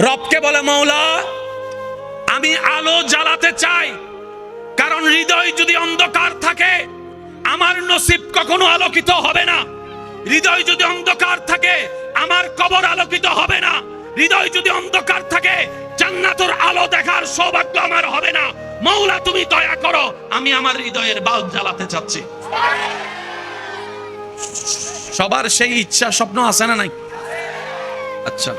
রবকে বলে মওলা আমি আলো জ্বালাতে চাই, কারণ হৃদয় যদি অন্ধকার থাকে আমার নসিব কখনো আলোকিত হবে না। হৃদয় যদি অন্ধকার থাকে আমার কবর আলোকিত হবে না। হৃদয় যদি অন্ধকার থাকে জান্নাতের আলো দেখার সৌভাগ্য আমার হবে না। মওলা তুমি দয়া করো, আমি আমার হৃদয়ের বাল্ব জ্বালাতে চাচ্ছি। সবার সেই ইচ্ছা স্বপ্ন আছে না নাই? আচ্ছা,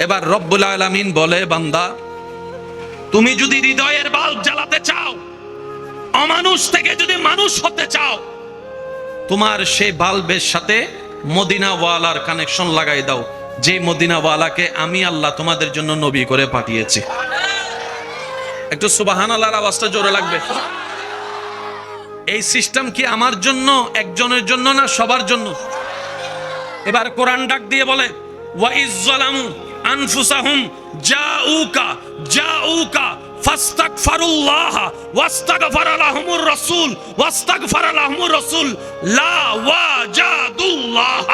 এবার রব্বুল আলামিন বলে বান্দা তুমি যদি হৃদয়ের বাল্ব জ্বালাতে চাও, অমানুষ থেকে যদি মানুষ হতে চাও, তোমার সেই বাল্বের সাথে মদিনাওয়ালার কানেকশন লাগাই দাও, যে মদিনাওয়ালাকে আমি আল্লাহ তোমাদের জন্য নবী করে পাঠিয়েছি। একটু সুবহানাল্লাহর আওয়াজটা জোরে লাগবে। এই সিস্টেম কি আমার জন্য, একজনের জন্য না সবার জন্য? এবার কোরআন ডাক দিয়ে বলে ওয়া ইজ্জালামু আনফুসাহুম জাউকা ফাস্তাগফিরুল্লাহ ওয়াস্তাগফারা লাহুমুর রাসূল লা ওয়াজাদুল্লাহ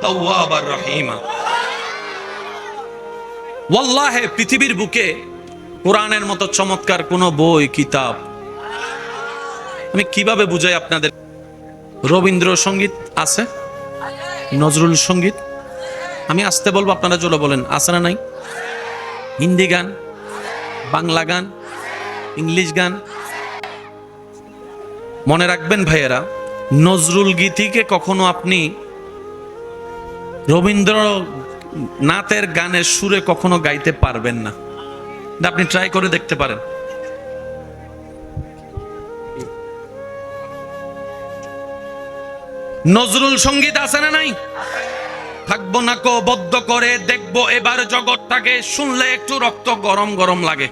তাওয়াবার রহিমা। ওয়াল্লাহি পৃথিবীর বুকে কোরআনের মতো চমৎকার কোন বই কিতাব আমি কিভাবে বুঝাই আপনাদের? রবীন্দ্রসঙ্গীত আছে, নজরুল সঙ্গীত, আমি আসতে বলবো আপনারা জোরে বলেন আছে না নাই? হিন্দি গান, বাংলা গান, ইংলিশ গান। মনে রাখবেন ভাইয়েরা, নজরুল গীতিকে কখনো আপনি রবীন্দ্রনাথের গানের সুরে কখনো গাইতে পারবেন না। আপনি ট্রাই করে দেখতে পারেন। নজরুল সঙ্গীত আছে না নাই? থাকবো না কো বদ্ধ করে দেখবো এবার জগৎটাকে, শুনলে একটু রক্ত গরম গরম লাগে।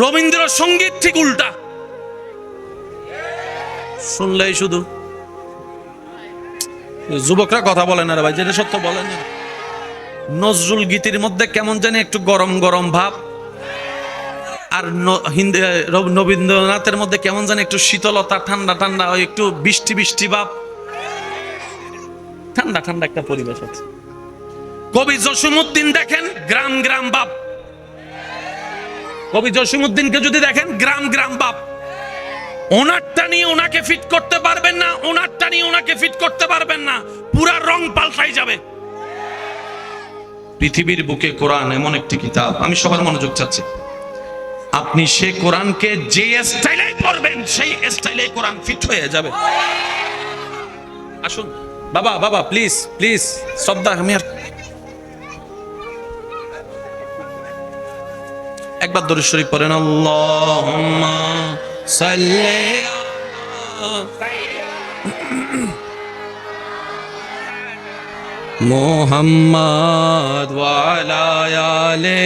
রবীন্দ্র সঙ্গীত ঠিক উল্টা, শুনলেই শুধু যুবকরা কথা বলেন না রে ভাই, যেটা সত্য বলেন না। নজরুল গীতির মধ্যে কেমন জানি একটু গরম গরম ভাব, আর রবীন্দ্রনাথের মধ্যে কেমন জানি একটু শীতলতা, ঠান্ডা ঠান্ডা, একটু বৃষ্টি বৃষ্টি ভাব, ঠান্ডা ঠান্ডা একটা পরিবেশ আছে। কবি জসিমউদ্দিন দেখেন গ্রাম গ্রাম বাপ, কবি জসিমউদ্দিনকে যদি দেখেন গ্রাম গ্রাম বাপ। ওনারটা নিয়ে ওনাকে ফিট করতে পারবেন না, ওনারটা নিয়ে ওনাকে ফিট করতে পারবেন না, পুরা রং পাল্টাই যাবে। পৃথিবীর বুকে কোরআন এমন একটি কিতাব, আমি সবার মনোযোগ চাচ্ছি। আপনি সে কোরআনকে যে স্টাইলে পড়বেন সেই স্টাইলে কোরআন ফিট হয়ে যাবে। আসুন বাবা, বাবা প্লিজ প্লিজ, শ্রদ্ধা, আমি আর একবার দরুদ শরীফ পড়েন। আল্লাহুম্মা সাল্লি মুহাম্মাদ ওয়া আলা আলি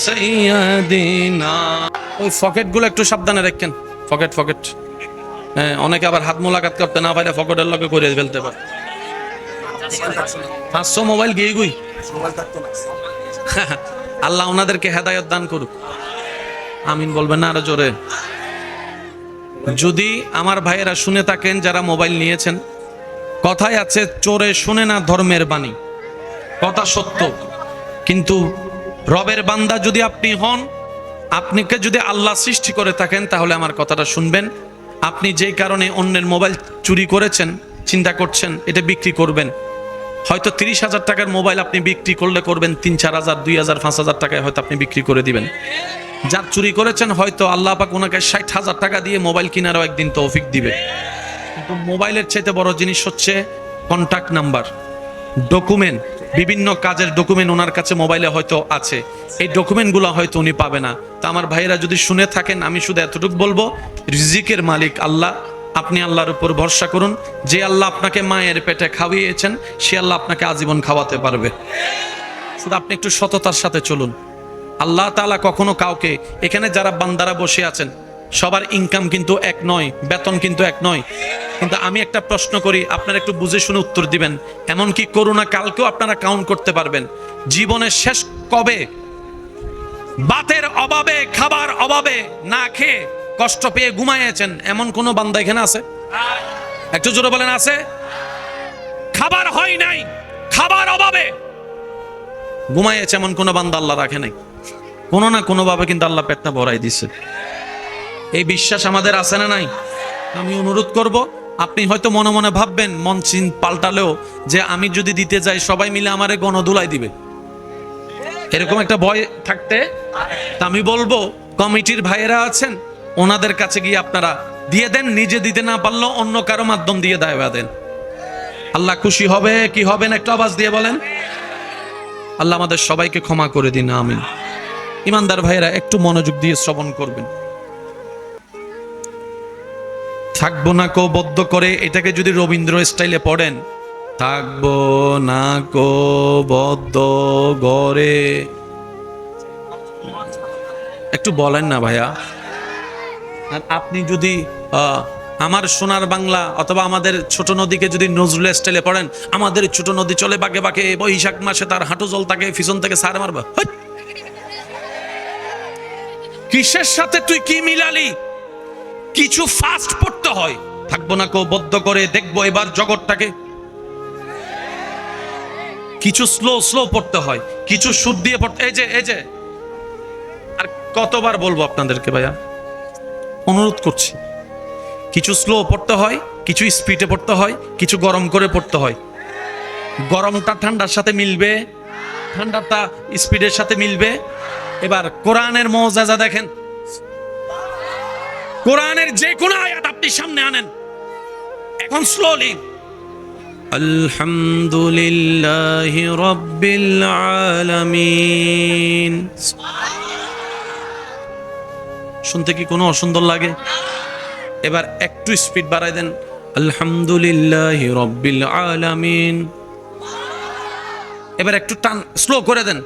সাইয়্যিদিনা। ওই পকেটগুলো একটু সাবধানে রাখেন, পকেট পকেট। হ্যাঁ, অনেকে আবার হাত মোলাকাত করতে না পারে পকেটের লগে করে ফেলতে পারে। 500 মোবাইল গিয়ে গুই। আল্লাহ ওনাদেরকে হেদায়েত দান করুক, আমিন বলবেন না আরো জোরে? যদি আমার ভাইয়েরা শুনে থাকেন যারা মোবাইল নিয়েছেন, কথায় আছে চোরে শুনে না ধর্মের বাণী, কথা সত্য। কিন্তু রবের বান্দা যদি আপনি হন, আপনাকে যদি আল্লাহ সৃষ্টি করে থাকেন, তাহলে আমার কথাটা শুনবেন। আপনি যেই কারণে অন্যের মোবাইল চুরি করেছেন, চিন্তা করছেন এটা বিক্রি করবেন, হয়তো 30,000 টাকার মোবাইল আপনি বিক্রি করলে করবেন 3-4,000, 2,000, 5,000 টাকায় হয়তো আপনি বিক্রি করে দিবেন। যার চুরি করেছেন হয়তো আল্লাহ পাক ওনাকে 60,000 টাকা দিয়ে মোবাইল কেনারও একদিন তৌফিক দিবে। কিন্তু মোবাইলের চাইতে বড় জিনিস হচ্ছে কন্টাক্ট নাম্বার, ডকুমেন্ট, বিভিন্ন কাজের ডকুমেন্ট ওনার কাছে মোবাইলে হয়তো আছে, এই ডকুমেন্টগুলো হয়তো উনি পাবে না। তা আমার ভাইয়েরা যদি শুনে থাকেন, আমি শুধু এতটুকু বলবো, রিজিকের মালিক আল্লাহ, আপনি আল্লাহর উপর ভরসা করুন। যে আল্লাহ আপনাকে মায়ের পেটে খাওয়িয়েছেন, সে আল্লাহ আপনাকে আজীবন খাওয়াতে পারবে। শুধু আপনি একটু সততার সাথে চলুন। আল্লাহ তাআলা কখনো কাউকে, এখানে যারা বান্দারা বসে আছেন সবার ইনকাম কিন্তু এক নয়, বেতন কিন্তু এক নয়। কিন্তু আমি একটা প্রশ্ন করি, আপনারা একটু বুঝে শুনে উত্তর দিবেন। এমনকি করোনা কালকেও আপনারা কাউন্ট করতে পারবেন, জীবনের শেষ কবে বাতের অভাবে, খাবার অভাবে না খেয়ে কষ্ট পেয়ে ঘুমাইয়েছেন এমন কোন বান্দা এখানে আছে? একটু জোরে বলেন আছে? খাবার হয় নাই, খাবার অভাবে ঘুমাইয়েছে এমন কোনো বান্দা আল্লাহ রাখে নাই, কোনো না কোনোভাবে কিন্তু আল্লাহ পেটটা ভরাই দিছে। এই বিশ্বাস আমাদের আছে না নাই? আমি অনুরোধ করব, আপনি হয়তো মনে মনে ভাববেন মন চিন পাল্টালেও যে আমি যদি দিতে যাই সবাই মিলে আমারে গণধুলাই দিবে, এরকম একটা ভয় থাকতে, তা আমি বলবো কমিটির ভাইয়েরা আছেন, ওনাদের কাছে গিয়ে আপনারা দিয়ে দেন, নিজে দিতে না পারলেও অন্য কারো মাধ্যম দিয়ে দায়বা দেন। আল্লাহ খুশি হবে কি হবে না একটু আওয়াজ দিয়ে বলেন। আল্লাহ আমাদের সবাইকে ক্ষমা করে দিন, আমিন। ইমানদার ভাইয়েরা একটু মনোযোগ দিয়ে শ্রবণ করবেন। থাকবো না কো বদ্ধ করে, এটাকে যদি রবীন্দ্র স্টাইলে পড়েন, থাকবো না কো বদ্ধ করে, একটু বলেন না ভাইয়া। আর আপনি যদি আমার সোনার বাংলা অথবা আমাদের ছোট নদীকে যদি নজরুল স্টাইলে পড়েন, আমাদের ছোট নদী চলে বাঁকে বাঁকে, বৈশাখ মাসে তার হাঁটু জল তাকে পিছন থেকে সার মারবা, কিসের সাথে তুই কি মিলালি? কিছু ফাস্ট পড়তে হয়। থাকবো না কো বদ্ধ করে, দেখবো এবার জগৎটাকে। কিছু স্লো স্লো পড়তে হয়, কিছু সুর দিয়ে পড়তে। এই যে আর কতবার বলবো আপনাদেরকে ভাইয়া, অনুরোধ করছি, কিছু স্লো পড়তে হয়, কিছু স্পিডে পড়তে হয়, কিছু গরম করে পড়তে হয়। গরমটা ঠান্ডার সাথে মিলবে, ঠান্ডাটা স্পিডের সাথে মিলবে। এবার কোরআনের মওজাজা দেখেন, কোরআনের যে কোনো আয়াত আপনি সামনে আনেন এখন স্লোলি, আলহামদুলিল্লাহি রাব্বিল আলামিন, শুনতে কি কোনো অসুন্দর লাগে? এবার একটু স্পিড বাড়াই দেন, আলহামদুলিল্লাহি রাব্বিল আলামিন। এবার একটু টান স্লো করে দেন,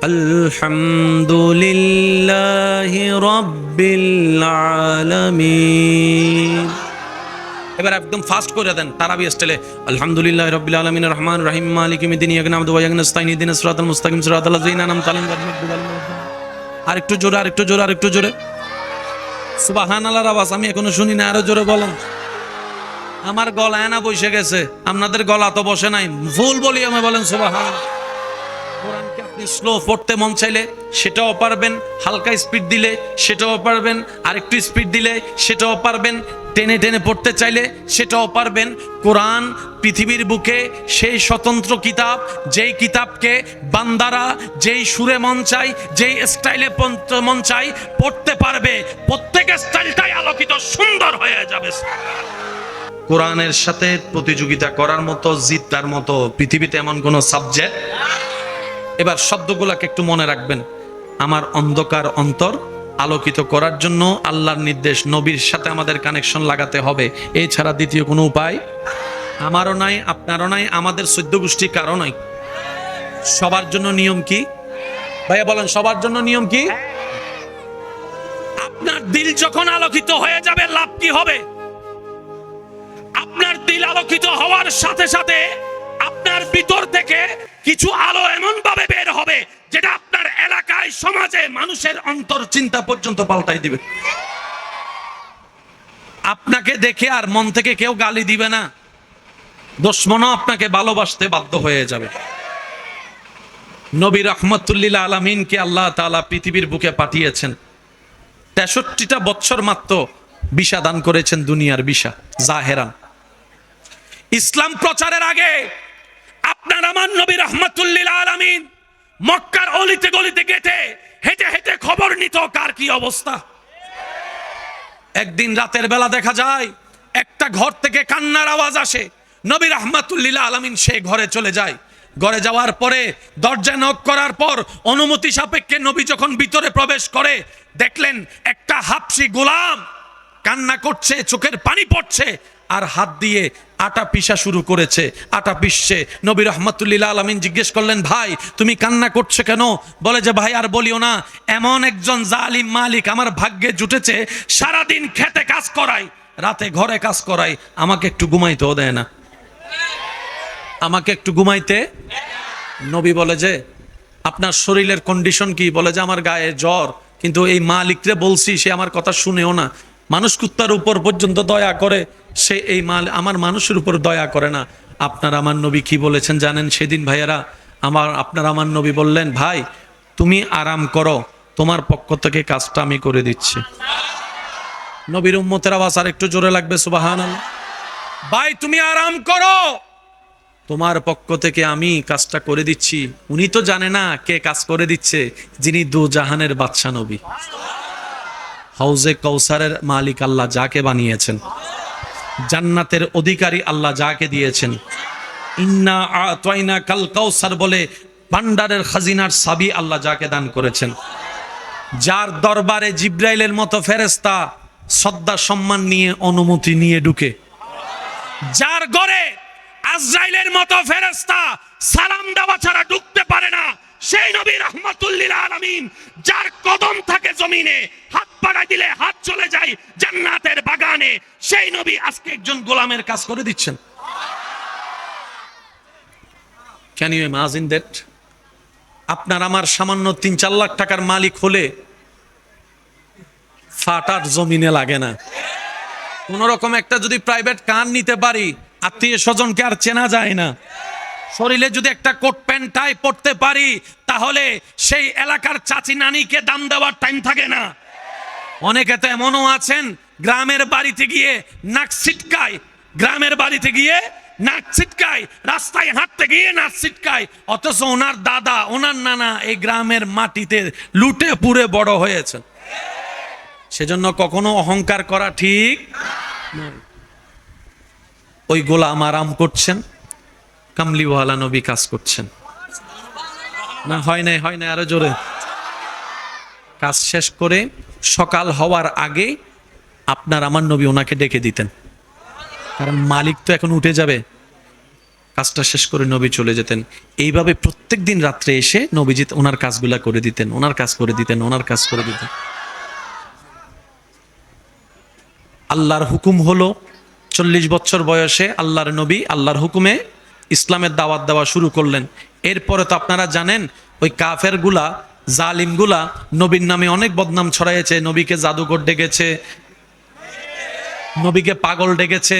আলহামদুলিল্লাহি রাব্বিল আলামিন। এবার একদম ফাস্ট করে দেন তারাবি স্টাইলে, আলহামদুলিল্লাহি রাব্বিল আলামিন রহমানির রহিম মালিকি ইয়াউমিদ্দিন ইয়্যাকা না'বুদু ওয়া ইয়্যাকা নাস্তাঈন ইহদিনাস সিরাতাল মুস্তাকিম সিরাতাল লাযীনা আন'আমতা আলাইহিম গায়রিল মাগদুবি আলাইহিম। আরেকটু জোরে, আরেকটু জোরে, আরেকটু জোরে। সুবহানাল্লাহর আওয়াজ আমি এখনো শুনি না, আরো জোরে বলেন। আমার গলায় না বসে গেছে, আপনাদের গলা তো বসে নাই, ফুল ভলিউমে বলেন সুবহানাল্লাহ। কোরআনকে আপনি স্লো পড়তে মন চাইলে সেটাও পারবেন, হালকা স্পিড দিলে সেটাও পারবেন, আরেকটু স্পিড দিলে সেটাও পারবেন, টেনে টেনে পড়তে চাইলে সেটাও পারবেন। কোরআন পৃথিবীর বুকে সেই স্বতন্ত্র কিতাব, যেই কিতাবকে বান্দারা যেই সুরে মন চাই, যেই স্টাইলে মন চাই পড়তে পারবে, প্রত্যেক স্টাইলটাই আলোকিত সুন্দর হয়ে যাবে। কোরআনের সাথে প্রতিযোগিতা করার মতো, জিতার মতো পৃথিবীতে এমন কোনো সাবজেক্ট। এবার শব্দগুলোকে একটু মনে রাখবেন। আমার অন্ধকার অন্তর আলোকিত করার জন্য আল্লাহর নির্দেশ, নবীর সাথে আমাদের কানেকশন লাগাতে হবে, এছাড়া দ্বিতীয় কোনো উপায় আমারও নাই, আপনারও নাই, আমাদের 14 গোষ্ঠী কারো নাই। সবার জন্য নিয়ম কি ভাইয়া বলেন? সবার জন্য নিয়ম কি? আপনার দিল যখন আলোকিত হয়ে যাবে, লাভ কি হবে? আপনার দিল আলোকিত হওয়ার সাথে সাথে আপনার ভিতর থেকে কিছু আলো এমন ভাবে বের হবে যেটা আপনার এলাকায়, সমাজে মানুষের অন্তর চিন্তা পর্যন্ত পাল্টাই দিবে। আপনাকে দেখে আর মন থেকে কেউ গালি দিবে না, দুশমনও আপনাকে ভালোবাসতে বাধ্য হয়ে যাবে। নবী রাহমাতুল লিল আলামিনকে আল্লাহ তাআলা পৃথিবীর বুকে পাঠিয়েছেন, 63টা বছর মাত্র ভিসা দান করেছেন, দুনিয়ার ভিসা জাহেরান। ইসলাম প্রচারের আগে আপনার আমার নবী রাহমাতুল লিল আলামিন মক্কার অলিতে গলিতে গেটে হেঁটে হেঁটে খবর নিত কার কি অবস্থা। একদিন রাতের বেলা দেখা যায় একটা ঘর থেকে কান্নার আওয়াজ আসে। নবী রাহমাতুল লিল আলামিন সেই ঘরে চলে যায়। ঘরে যাওয়ার পরে দরজা নক করার পর অনুমতি সাপেক্ষে নবী যখন ভিতরে প্রবেশ করে, দেখলেন একটা হাবশী গোলাম কান্না করছে, চোখের পানি পড়ছে, আর হাত দিয়ে আটা পিষা শুরু করেছে, আটা পিষছে। নবী রাহমাতুল লিল আলামিন জিজ্ঞেস করলেন, ভাই তুমি কান্না করছো কেন? বলে যে ভাই আর বলিও না, এমন একজন জালিম মালিক আমার ভাগ্যে জুটেছে, সারাদিন খেতে কাজ করাই, রাতে ঘরে কাজ করাই, আমাকে একটু ঘুমাইতেও দেয় না, আমাকে একটু ঘুমাইতে। নবী বলে যে আপনার শরীরের কন্ডিশন কি? বলে যে আমার গায়ে জ্বর, কিন্তু এই মালিকরে বলছি, সে আমার কথা শুনেও না। মানুষ কুত্তার উপর পর্যন্ত দয়া করে, সে এই আমার মানুষের উপর দয়া করে না। আপনার আমার নবী কি বলেছেন জানেন? সেদিন ভাইয়েরা আমার নবী বললেন, ভাই তুমি আরাম করো, তোমার পক্ষ থেকে কাজটা আমি করে দিচ্ছি। নবীর উম্মতের আওয়াজ আর একটু জোরে লাগবে, সুবহানাল্লাহ। ভাই তুমি আরাম করো, তোমার পক্ষ থেকে আমি কাজটা করে দিচ্ছি। উনি তো জানে না কে কাজ করে দিচ্ছে, যিনি দু জাহানের বাদশা নবী, হাউজে কৌসারের মালিক আল্লাহ যাকে বানিয়েছেন, জান্নাতের অধিকারী আল্লাহ যাকে দিয়েছেন, ইন্না আতাইনা কাল কাউসার বলে ভান্ডারের খাজিনার সাবি আল্লাহ যাকে দান করেছেন, যার দরবারে জিব্রাইলের মতো ফেরেশতা শ্রদ্ধা সম্মান নিয়ে অনুমতি নিয়ে ঢুকে, যার ঘরে আজরাইলের মতো ফেরেশতা সালাম দেওয়া ছাড়া ঢুকতে পারে না, সেই নবী রাহমাতুল লিল আলামিন, যার কদম থাকে জমিনে, হাত বাড়াই দিলে হাত চলে যায় জান্নাতের বাগানে, সেই নবী আজকে একজন গোলামের কাজ করে দিচ্ছেন। Can you imagine that? আপনার আমার সামান্য ৩-৪ লাখ টাকার মালিক হলে ফাটার জমিনে লাগে না। কোন রকম একটা যদি প্রাইভেট কার নিতে পারি, আত্মীয় স্বজনকে আর চেনা যায় না। শরীরে যদি একটা কোট প্যান্ট টাই পরতে পারি, তাহলে সেই এলাকার চাচি নানিকে দাম দেওয়ার টাইম থাকে না। অনেকে তো এমনও আছেন, গ্রামের বাড়িতে গিয়ে নাক ছিটকায়, গ্রামের বাড়িতে গিয়ে নাক ছিটকায়, রাস্তায় হাঁটতে গিয়ে নাক ছিটকায়, অথচ ওনার দাদা ওনার নানা এই গ্রামের মাটিতে লুটে পুড়ে বড় হয়েছে। সেজন্য কখনো অহংকার করা ঠিক নয়। ওই গোলাম আরাম করছেন, কামলিওয়ালা নবী কাজ করছেন। না হয় নাই, আরো জোরে। কাজ শেষ করে সকাল হওয়ার আগে আপনার আমার নবী ওনাকে ডেকে দিতেন, কারণ মালিক তো এখন উঠে যাবে। কাজটা শেষ করে নবী চলে যেতেন। এইভাবে প্রত্যেক দিন রাত্রে এসে নবীজি ওনার কাজগুলা করে দিতেন, ওনার কাজ করে দিতেন, ওনার কাজ করে দিতেন। আল্লাহর হুকুম হলো 40 বছর বয়সে আল্লাহর নবী আল্লাহর হুকুমে ইসলামের দাওয়াত দেওয়া শুরু করলেন। এরপরে তো আপনারা জানেন ওই কাফের গুলা, জালিম গুলা নবীর নামে অনেক বদনাম ছড়াইয়েছে। নবীকে জাদুকর ডেকেছে, নবীকে পাগল ডেকেছে,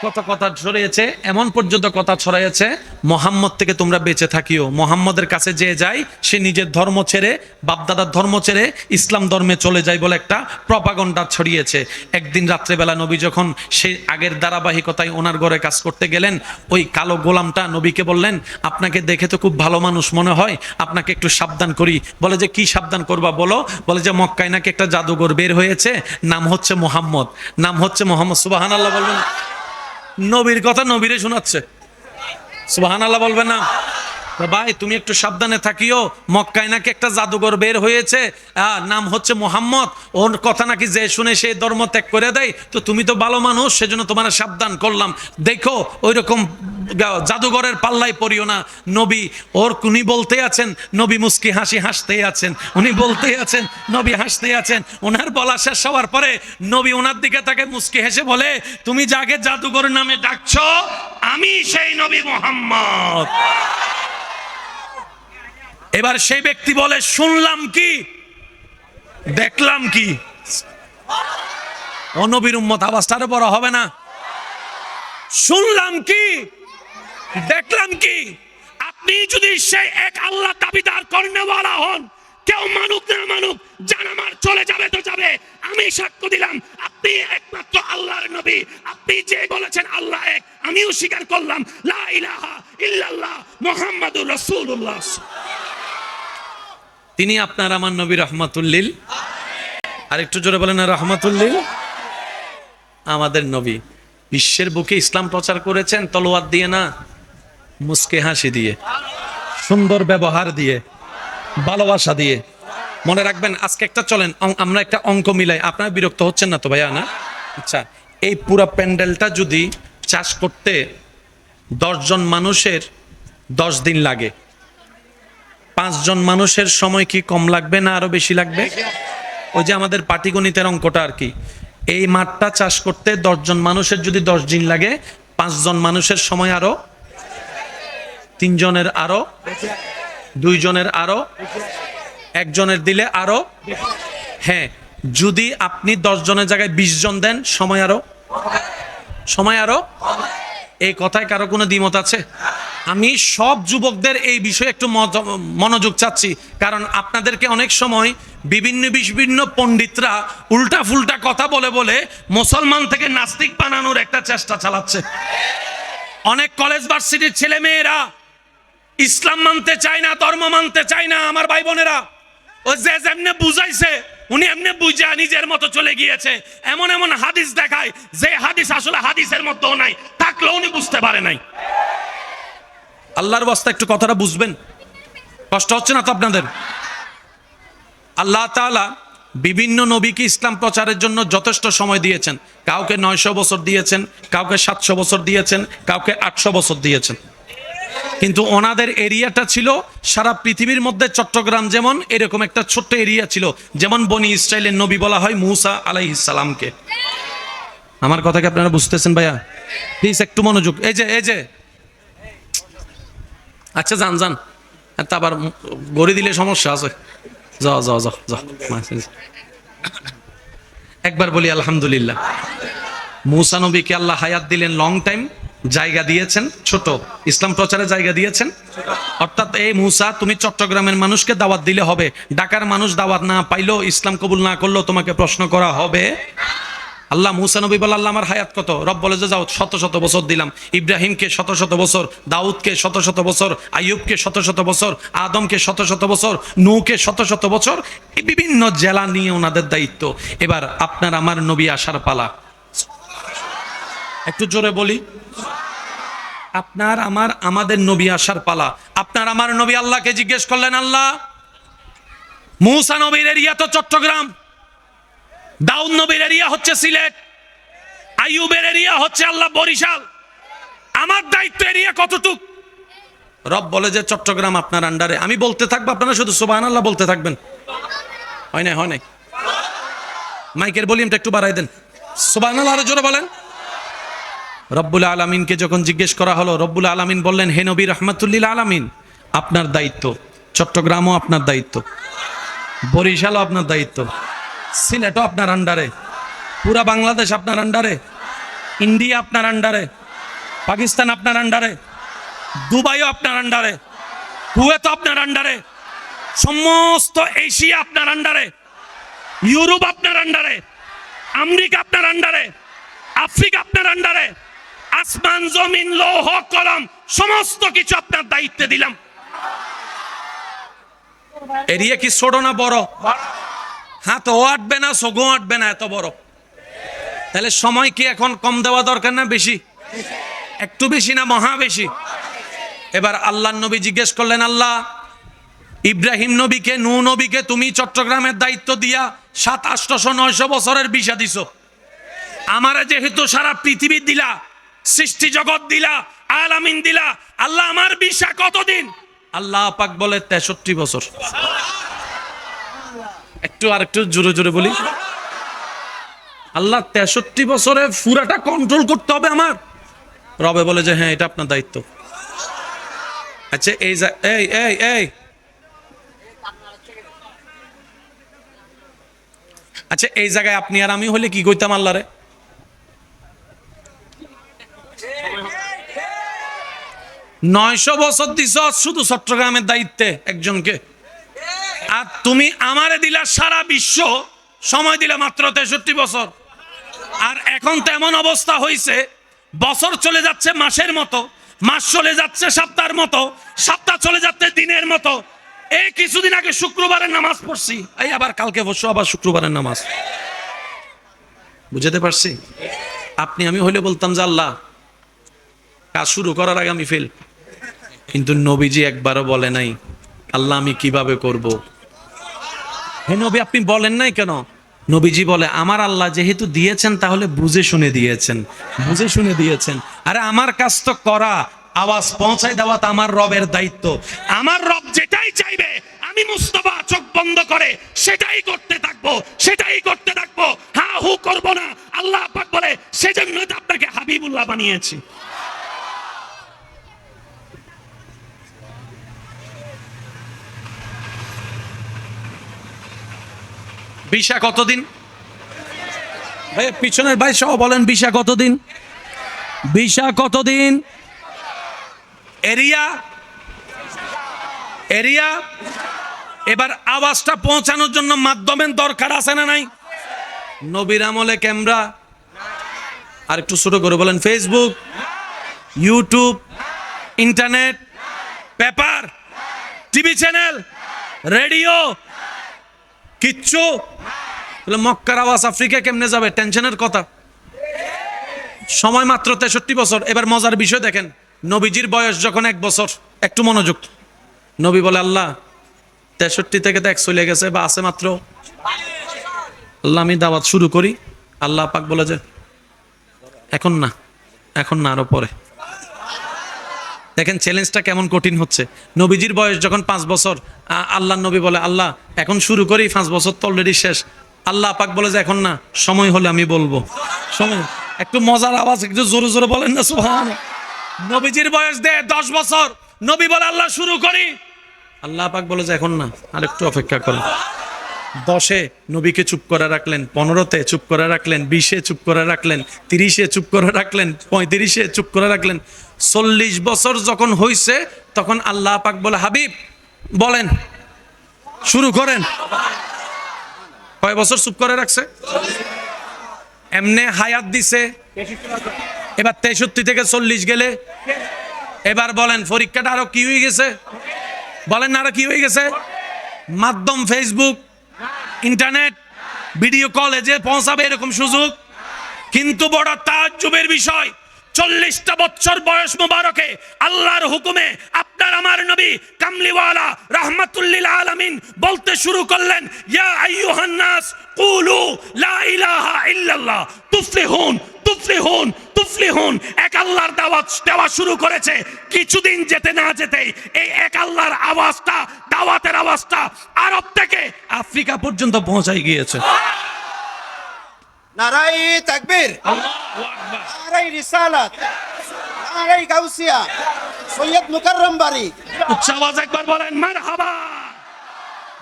কত কথা ছড়িয়েছে। এমন পর্যন্ত কথা ছড়াইয়েছে, মোহাম্মদ থেকে তোমরা বেঁচে থাকিও। মোহাম্মদের কাছে যে যায় সে নিজের ধর্ম ছেড়ে, বাপদাদার ধর্ম ছেড়ে ইসলাম ধর্মে চলে যায় বলে একটা প্রপাগন্ডা ছড়িয়েছে। একদিন রাত্রেবেলা নবী যখন সেই আগের ধারাবাহিকতায় ওনার ঘরে কাজ করতে গেলেন, ওই কালো গোলামটা নবীকে বললেন, আপনাকে দেখে তো খুব ভালো মানুষ মনে হয়, আপনাকে একটু সাবধান করি। বলে যে কি সাবধান করবা বলো? বলে যে মক্কায় নাকি একটা জাদুঘর বের হয়েছে, নাম হচ্ছে মোহাম্মদ, নাম হচ্ছে মোহাম্মদ। সুবহানাল্লাহ বলবেন? নবীর কথা নবীরে শোনাচ্ছে, সুবহানাল্লাহ বলবেন না? ভাই তুমি একটু সাবধানে থাকিও, মক্কায় নাকি একটা জাদুঘর বের হয়েছে, নাম হচ্ছে মোহাম্মদ, ওর কথা নাকি যে শুনে সে ধর্ম ত্যাগ করে দেয়, তো তুমি তো ভালো মানুষ, সেজন্য তোমার সাবধান করলাম। দেখো ওই রকম জাদুঘরের পাল্লায় পড়িও না। নবী উনি বলতে আছেন, নবী মুস্কি হাসি হাসতেই আছেন, উনি বলতেই আছেন, নবী হাসতেই আছেন। ওনার বলা শেষ হওয়ার পরে নবী ওনার দিকে তাকে মুস্কি হেসে বলে, তুমি যাকে জাদুঘর নামে ডাকছো আমি সেই নবী মোহাম্মদ। এবার সেই ব্যক্তি বলে, শুনলাম কি দেখলাম কি? ও নবীর উম্মত, আওয়াজটা আরো বড় হবে না? শুনলাম কি দেখলাম কি? আপনি যদি সেই এক আল্লাহ দাবিদার কর্নেওয়ালা হন, কেউ মানুক না মানুক, জান আমার চলে যাবে তো যাবে, আমি সাক্ষ্য দিলাম আপনি একমাত্র আল্লাহর নবী। আপনি যে বলেছেন আল্লাহ এক, আমিও স্বীকার করলাম লা ইলাহা ইল্লাল্লাহ মুহাম্মাদুর রাসূলুল্লাহ। তিনি আপনার আমার নবী রাহমাতুল লিল, আর একটু জোরে বলেন না, রাহমাতুল লিল। আমাদের নবী বিশ্বের বুকে ইসলাম প্রচার করেছেন তলোয়ার দিয়ে না, মুস্কে হাসি দিয়ে, সুন্দর ব্যবহার দিয়ে, ভালোবাসা দিয়ে। মনে রাখবেন, আজকে একটা চলেন আমরা একটা অঙ্ক মিলাই। আপনারা বিরক্ত হচ্ছেন না তো ভাইয়া? না? আচ্ছা, এই পুরো প্যান্ডেলটা যদি চাষ করতে 10 জন মানুষের 10 দিন লাগে, 5 জন মানুষের সময় কি কম লাগবে না আরো বেশি লাগবে? ওই যে আমাদের পাটিগণিতের অঙ্কটা আর কি। এই মাঠটা চাষ করতে 10 জন মানুষের যদি 10 দিন লাগে, 5 জন মানুষের সময় আরো, 3 জনের আরো, 2 জনের আরো, 1 জনের দিলে আরো। হ্যাঁ, যদি আপনি 10 জনের জায়গায় 20 জন দেন, সময় আরো। এই কথায় কারো কোনো দ্বিমত আছে? আমি সব যুবকদের এই বিষয়ে একটু মনোযোগ চাচ্ছি, কারণ আপনাদেরকে অনেক সময় বিভিন্ন বিভিন্ন পণ্ডিতরা উল্টা ফুলটা কথা বলে বলে মুসলমান থেকে নাস্তিক বানানোর একটা চেষ্টা চালাচ্ছে। অনেক কলেজ ভার্সিটির ছেলে মেয়েরা ইসলাম মানতে চায় না, ধর্ম মানতে চায় না। আমার ভাই বোনেরা, ও যে যেমনে বুঝাইছে উনি এমনি বুঝা নিজের মতো চলে গিয়েছে। এমন এমন হাদিস দেখায় যে হাদিস আসলে হাদিসের মধ্যেও নাই, থাকলেও উনি বুঝতে পারে নাই। আল্লাহর ওয়াস্তে একটু কথাটা বুঝবেন, কষ্ট হচ্ছে না তো আপনাদের? আল্লাহ তাআলা বিভিন্ন নবীকে ইসলাম প্রচারের জন্য যথেষ্ট সময় দিয়েছেন। কাউকে 900 বছর দিয়েছেন, কাউকে 700 বছর দিয়েছেন, কাউকে 800 বছর দিয়েছেন। কিন্তু ওনাদের এরিয়াটা ছিল সারা পৃথিবীর মধ্যে চট্টগ্রাম যেমন এরকম একটা ছোট্ট এরিয়া ছিল। যেমন বনি ইসরাইলের নবী বলা হয় মুসা আলাইহিস সালামকে। আমার কথা কি আপনারা বুঝতেছেন ভাইয়া? প্লিজ একটু মনোযোগ। এই যে আচ্ছা যান যান, তা আবার গড়ি দিলে সমস্যা আছে। যাও যাও যাও যাও। একবার বলি আলহামদুলিল্লাহ। মুসা নবীকে আল্লাহ হায়াত দিলেন, লং টাইম, জায়গা দিয়েছেন ছোট, ইসলাম প্রচারে জায়গা দিয়েছেন। অর্থাৎ এই মুসা, তুমি চট্টগ্রামের মানুষকে দাওয়াত দিলে হবে, ঢাকার মানুষ দাওয়াত না পাইলো, ইসলাম কবুল না করলেও তোমাকে প্রশ্ন করা হবে। আল্লাহ মুসা নবী বলে আল্লাহ আমার হায়াত কত? রব বলে যে যাও, শত শত বছর দিলাম। ইব্রাহিমকে শত শত বছর, দাউদকে শত শত বছর, আইয়ুবকে শত শত বছর, আদমকে শত শত বছর, নূহকে শত শত বছর। বিভিন্ন জেলা নিয়ে ওনাদের দায়িত্ব। এবার আপনার আমার নবী আসার পালা। একটু জোরে বলি, আপনার আমার আমাদের নবী আসার পালা। আপনার আমার নবী আল্লাহকে জিজ্ঞেস করলেন, আল্লাহ মুসা নবীর এরিয়া তো চট্টগ্রাম, দাউদ নবীর এরিয়া হচ্ছে সিলেট, আইয়ুবের এরিয়া হচ্ছে আল্লাহ বরিশাল, আমার দায়িত্ব এরিয়া কতটুক? রব বলে যে চট্টগ্রাম আপনার আন্ডারে। আমি বলতে থাকবো, আপনারা শুধু সুবহানাল্লাহ বলতে থাকবেন। হয় নাই মাইকের ভলিউমটা একটু বাড়াই দেন। সুবহানাল্লাহ আরো জোরে বলেন। রব্বুল আলামিনকে যখন জিজ্ঞেস করা হলো, রব্বুল আলামিন বললেন, হে নবী রাহমাতুল্লিল আলামিন, আপনার দায়িত্ব, চট্টগ্রামও আপনার দায়িত্ব, বরিশালও আপনার দায়িত্ব, সিলেটও আপনার আন্ডারে, পুরা বাংলাদেশ আপনার আন্ডারে, ইন্ডিয়া আপনার আন্ডারে, পাকিস্তান আপনার আন্ডারে, দুবাইও আপনার আন্ডারে, কুয়েতও আপনার আন্ডারে, সমস্ত এশিয়া আপনার আন্ডারে, ইউরোপ আপনার আন্ডারে, আমেরিকা আপনার আন্ডারে, আফ্রিকা আপনার আন্ডারে, আসমান জমিন লৌহ কলম সমস্ত কিছু আপনার দায়িত্বে দিলাম। এরিয়া কি ছোট না বড়? হাত ও আটবে না, সগো আটবে না, এত বড়। তাহলে সময় কি এখন কম দেওয়া দরকার না বেশি? একটু বেশি না মহা বেশি? এবার আল্লাহ নবী জিজ্ঞেস করলেন, আল্লাহ ইব্রাহিম নবীকে, নূহ নবীকে তুমি চট্টগ্রামের দায়িত্ব দিয়া 700-800-900 বছরের ভিসা দিছো, আমারে যেহেতু সারা পৃথিবী দিলা, সৃষ্টি জগৎ দিলা, আলামিন দিলা, আল্লাহ আমার ভিসা কতদিন? আল্লাহ পাক বলে 63 বছর। একটু জোরে জোরে বলি, আল্লাহ 63 বছরে পুরাটা কন্ট্রোল করতে হবে আমার। রবে বলে যে হ্যাঁ, এটা আপনার দায়িত্ব। আচ্ছা এই আচ্ছা, এই জায়গায় আপনি আর আমি হলে কি কইতাম আল্লাহরে? নয়শো বছর দিছ শুধু চট্টগ্রামের দায়িত্বে একজনকে, আর তুমি আমারে দিলা সারা বিশ্ব, সময় দিলা মাত্র 63 বছর। আর এখন তো এমন অবস্থা হয়েছে, বছর চলে যাচ্ছে মাসের মতো, মাস চলে যাচ্ছে সপ্তাহের মতো, সপ্তাহ চলে যাচ্ছে দিনের মতো। এই কিছুদিন আগে শুক্রবারের নামাজ পড়ছি, এই আবার কালকে বসো আবার শুক্রবারের নামাজ। বুঝতে পারছি? আপনি আমি হলে বলতাম যে আল্লাহ কাজ শুরু করার আগে আমি ফেল। কিন্তু নবীজি একবারও বলে নাই আল্লাহ আমি কিভাবে করব। হে নবী আপনি বলেন নাই কেন? নবীজি বলে আমার আল্লাহ যেহেতু দিয়েছেন তাহলে বুঝে শুনে দিয়েছেন, বুঝে শুনে দিয়েছেন। আরে আমার কাজ তো করা, আওয়াজ পৌঁছাই দেওয়া তো আমার রবের দায়িত্ব। আমার রব যেটাই চাইবে আমি মুস্তাফা চোখ বন্ধ করে সেটাই করতে থাকবো, সেটাই করতে থাকবো, হা হু করব না। আল্লাহ পাক বলে সেজন্য তো আপনাকে হাবিবুল্লাহ বানিয়েছি। ভিসা কতদিন? ভাই পিছনের ভাই সহ বলেন ভিসা কতদিন? ভিসা কতদিন? এরিয়া এরিয়া এবার আওয়াজটা পৌঁছানোর জন্য মাধ্যমের দরকার আছে না নাই? নবীর আমলে ক্যামেরা, আর একটু ছোট করে বলেন, Facebook, YouTube, internet, paper, TV channel, radio, কিচ্ছু। মক্কার আওয়াজ আফ্রিকা কেমনে যাবে? টেনশনের কথা। সময় মাত্র 63 বছর। এবার মজার বিষয় দেখেন, নবীজির বয়স যখন 1 বছর, একটু মনোযোগ। নবী বলে, আল্লাহ 63 থেকে তো 1 চলে গেছে, বা আছে মাত্র, আল্লাহ আমি দাওয়াত শুরু করি। আল্লাহ পাক বলে যে এখন না, এখন না, আরো পরে। দেখেন চ্যালেঞ্জটা কেমন কঠিন হচ্ছে। নবীজির বয়স যখন 5 বছর, আল্লাহ নবী বলে, আল্লাহ এখন শুরু করি, 5 বছর তো অলরেডি শেষ। আল্লাহ পাক বলে যে এখন না, সময় হলে আমি বলবো। সময়, একটু মজার আওয়াজ, একটু জোরে জোরে বলেন না সুবহানাল্লাহ। নবীজির বয়স 10 বছর, নবী বলে আল্লাহ শুরু করি। আল্লাহ পাক বলে যে এখন না, আর একটু অপেক্ষা করেন। 10-এ নবীকে চুপ করে রাখলেন, 15-তে চুপ করে রাখলেন, 20-এ চুপ করে রাখলেন, 30-এ চুপ করে রাখলেন, 35-এ চুপ করে রাখলেন। 40 বছর যখন হয়েছে, তখন আল্লাহ পাক বলে, হাবিব বলেন, শুরু করেন। কয় বছর চুপ করে রাখছে? এমনে হায়াত দিছে। এবার 63 থেকে 40 গেলে, এবার বলেন পরীক্ষাটা আরো কি হয়ে গেছে? বলেন না, আরো কি হয়ে গেছে? মাধ্যম ফেসবুক, ইন্টারনেট, ভিডিও কলে যে পৌঁছাবে এরকম সুযোগ। কিন্তু বড় তাজ্জুবের বিষয়, 40টা বছর বয়স মোবারকে আল্লাহর হুকুমে আপনার আমার নবী কামলিওয়ালা রাহমাতুল্লিল আলামিন বলতে শুরু করলেন, ইয়া আইয়ুহান নাস কুলু লা ইলাহা ইল্লাল্লাহ তুফলিহুন তুফলিহুন তুফলিহুন। এক আল্লাহর দাওয়াত দেওয়া শুরু করেছে। কিছুদিন যেতে না যেতেই এই এক আল্লাহর আওয়াজটা, দাওয়াতের আওয়াজটা আরব থেকে আফ্রিকা পর্যন্ত পৌঁছায় গিয়েছে। নারাই তাকবীর, আল্লাহু আকবার। নারাই রিসালাত, নারাই গাউসিয়া, সৈয়দ মুকাররম বাড়ি। উচ্চ আওয়াজ একবার বলেন মারহাবা।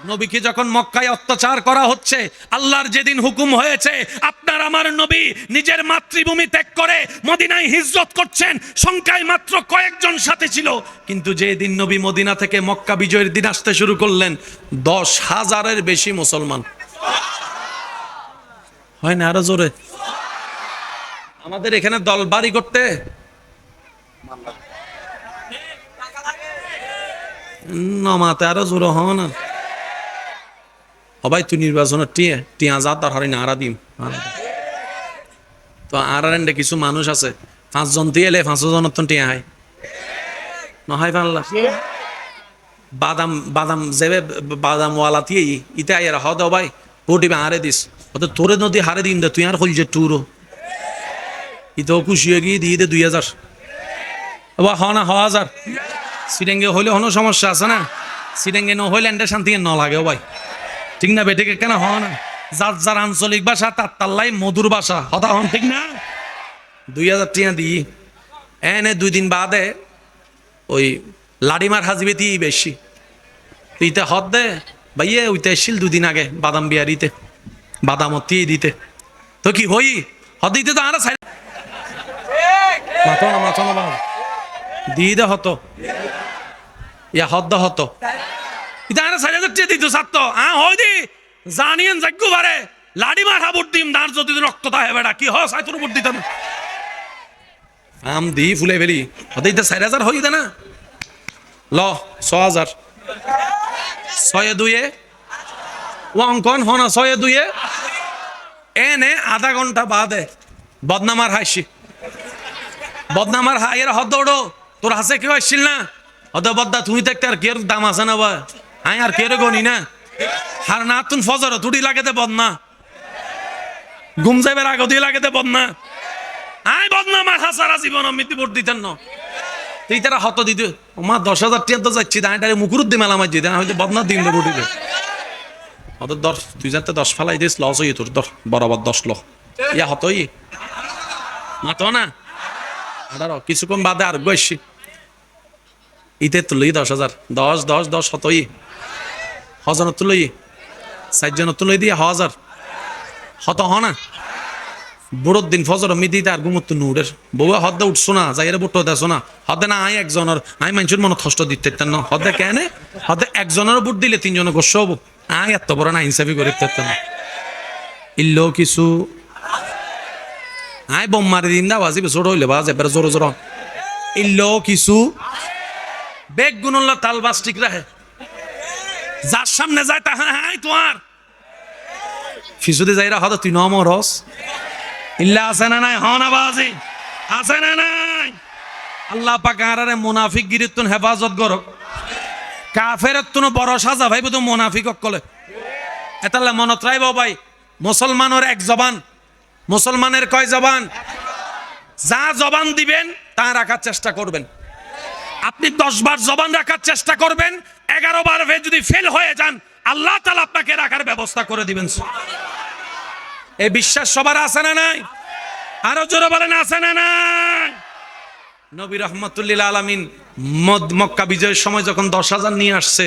নবীকে যখন মক্কায় অত্যাচার করা হচ্ছে, আল্লাহর যেদিন হুকুম হয়েছে আপনার আমার নবী নিজের মাতৃভূমি ত্যাগ করে মদিনায় হিজরত করছেন, সংখ্যায় মাত্র কয়েকজন সাথে ছিল। কিন্তু যেদিন নবী মদিনা থেকে মক্কা বিজয়ের দিন আসতে শুরু করলেন, 10,000-এর বেশি মুসলমান। হয় না? আরো জোরে। আমাদের এখানে দল বাড়ি করতে নমাতে আরো জোরে হও না। সবাই তুই নির্বাচনের টিয়া যা তার হরিণ আরা দিম। তো আর কিছু মানুষ আছে 5 জন দিয়ে এলে 5 জনের তো টিয়া হয় নহাই পারলা। বাদাম বাদাম যেবে বাদাম ওয়ালা দিয়ে ইতে আইয়ার হ দাও ভাই ভোটি হারে দিস, ওদের তোরে নদী হারে দিন দে, তুই আর হল যে টুরো ইতেও খুশি হয়ে গিয়ে দিয়ে দে 2000 বা হ না 1000। সিডেঙ্গে হইলে হনো সমস্যা আছে না, সিডেঙ্গে ন হইলে এনটা শান্তি ন লাগে ভাই, ঠিক না বেটে কেন হ না। যার যার আঞ্চলিক ভাষা তার তাল্লাই মধুর ভাষা হতা হন, ঠিক না। 2000 টিয়া দিই এনে 2 দিন বাদে ওই লাডিমার হাজিবে দিয়ে বেশি ইতে হদ দে ভাইয়ে ওইতে এসছিল 2 দিন আগে বাদাম বিয়ারিতে বাদাম দিয়ে দিতে তো কি হই হদ দিতে তো আরা মাথো না বাবা দিয়ে দে হতো ইয়া হদ হতো এটা আরা 4000 টিয়া দিত সাত তো হয় দি জানিয়েন যাগ্য বারে লাডিমার হাবুর দিম দাঁড় যদি রক্ত থাকে বেটা কি হয় সাইতুর উপর দিতে না আম দি ফুলে ফেলি হতে এটা 4000 হই দে না ল 6000 6 2 ওয়াঙ্কন হনা 6 2 এনে আধা ঘন্টা বাদে বদনামার হাসি বদনামার হাইয়ের হদ দৌড়ো তোর হাসে কেউ আসছিল না হদ বদ্দা তুমি দেখতে আর কের দাম আছে না বা আই আর কের গনি না হার না তুন ফজর তুড়ি লাগে দে বদনা ঘুম যাইবার আগে দিয়ে লাগে দে বদনা আই বদনামার হাসারা জীবন মৃত্যু ভোট দিতেন না তুই তারা হত দিতে মা 10,000 টিয়া তো যাচ্ছি দাঁড়ায় মুকুরুদ্দি মেলা মার দিতে হয়তো বদনা দিন দেবো দিতে ওদের 10 তুই যাতে 10 ফালাই দিস লস হই তোর 10 বরাবর 10 ল ইয়া হতই মাতো না আদার কিছুক্ষণ বাদে আর বসছি ইতে তুলই 10,000 10 হতই হজন তুলই 4 জন তুলই দিয়ে 1000 হত হ না বুড়োর দিন ফজর মিদিতে আর ঘুমত্তু নুড়ের বউয়া হদ্দে উঠছো না যাইরে বুটো দেছো না হদ্দে না আই একজনের আই মানুষের মনে কষ্ট দিতে না হদ্দে কেন হদ্দে একজনের বুট দিলে তিনজনে গোস্ব হবো আই এত বড় না ইনসাফি করে না ইল্লো কিছু আই বোম মারি দিন দা বাজিবে ছোট হইলে বাজ এবার জোর জোর ইল্লো কিছু বেগ গুণল্লা তাল বাস ঠিক রাখে যার সামনে যায় তা হাই তোমার ফিসুদে যাইরা হয়তো তুই নমরস ইল্লা আছে না নাই হন আবাজি আছে না নাই আল্লাহ পাক আরারে মুনাফিক গিরিতুন হেফাজত করক কাফেরত তুন বড় সাজা ভাইব তো মুনাফিক কলে এতাল্লা মনত রাইব ভাই মুসলমানের এক জবান মুসলমানের কয় জবান যা জবান দিবেন তা রাখার চেষ্টা করবেন আপনি 10 বার জবান রাখার চেষ্টা করবেন 11 বার যদি ফেল হয়ে যান আল্লাহ তাআলা আপনাকে রাখার ব্যবস্থা করে দিবেন এই বিশ্বাস সবার আছে না নাই আরো জোরে বলেন আছে না নাই নবী রাহমাতুল্লিল আলামিন মক্কা বিজয়ের সময় যখন 10,000 নিয়ে আসছে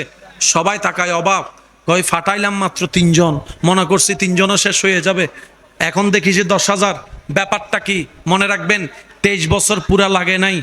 সবাই তাকায় অবাক কই ফাটাইলাম মাত্র 3 জন মনে করছি 3 জনও শেষ হয়ে যাবে এখন দেখি যে 10,000 ব্যাপারটা কি মনে রাখবেন 23 বছর পুরা লাগে নাই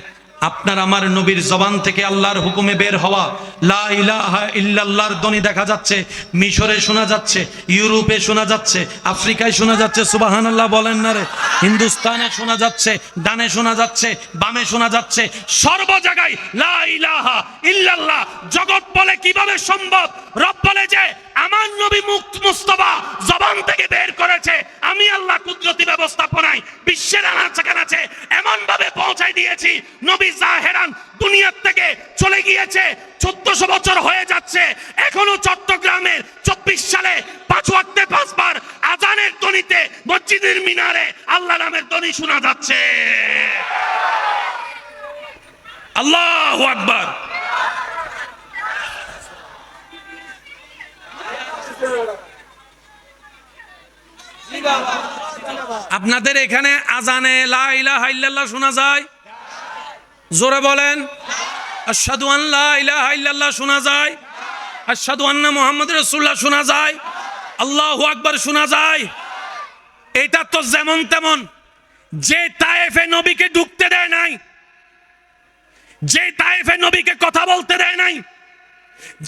আপনার আমার নবীর জবান থেকে আল্লাহর হুকুমে বের হওয়া লা ইলাহা ইল্লাল্লাহর ধ্বনি দেখা যাচ্ছে মিশরে শোনা যাচ্ছে ইউরোপে শোনা যাচ্ছে আফ্রিকায় শোনা যাচ্ছে সুবহানাল্লাহ বলেন না রে হিন্দুস্তানে শোনা যাচ্ছে ডানে শোনা যাচ্ছে বামে শোনা যাচ্ছে সর্ব জায়গায় লা ইলাহা ইল্লাল্লাহ জগৎ বলে কিভাবে সম্ভব রব বলে যে আমার নবী মুস্তাফা জবান থেকে বের করেছে আমি আল্লাহ কুদরতি ব্যবস্থাপনায় বিশ্বের আনাচে এমন ভাবে পৌঁছাই দিয়েছি নবী জাহেরান দুনিয়া থেকে চলে গিয়েছে 1400 বছর হয়ে যাচ্ছে এখনো চট্টগ্রামের 24 সালে 5 ওয়াক্তে 5 বার আজানের ধ্বনিতে মসজিদের মিনারে আল্লাহ নামের ধ্বনি শোনা যাচ্ছে আল্লাহু আকবার আপনাদের এখানে আজানে লা ইলাহা ইল্লাল্লাহ শোনা যায় জোরে বলেন আশহাদু আন লা ইলাহা ইল্লাল্লাহ শোনা যায় আশহাদু আন্না মুহাম্মাদুর রাসূলুল্লাহ শোনা যায় আল্লাহু আকবার শোনা যায় এটা তো যেমন তেমন যে তায়েফে নবীকে ঢুকতে দেয় নাই যে তায়েফে নবীকে কথা বলতে দেয় নাই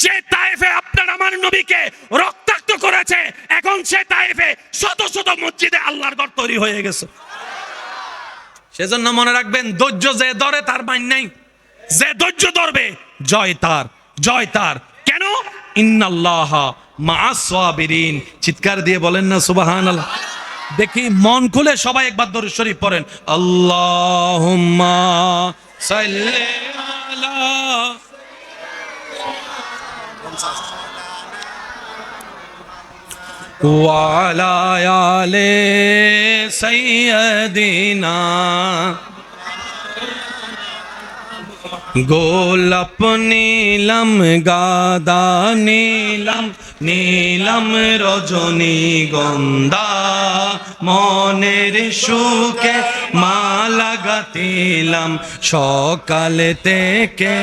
যে তায়েফে আপনার আমার নবীকে রক্তাক্ত করেছে এখন সে তায়েফে শত শত মসজিদে আল্লাহর ঘর তৈরি হয়ে গেছে সেজন্য মনে রাখবেন ধৈর্য যে ধরে তার মান নাই যে ধৈর্য ধরবে জয় তার কেন ইন্নাল্লাহা মাআস সাবিরিন চিৎকার দিয়ে বলেন না সুবহানাল্লাহ দেখি মন খুলে সবাই একবার দরুদ শরীফ পড়েন আল্লাহুম্মা সাল্লি আলা ওয়ালা আলে সাইয়্যিদিনা গোলাপ নীলম গাদা নীলম রজনী গন্ধা মনের সুখে মালা গাতিলাম সকাল থেকে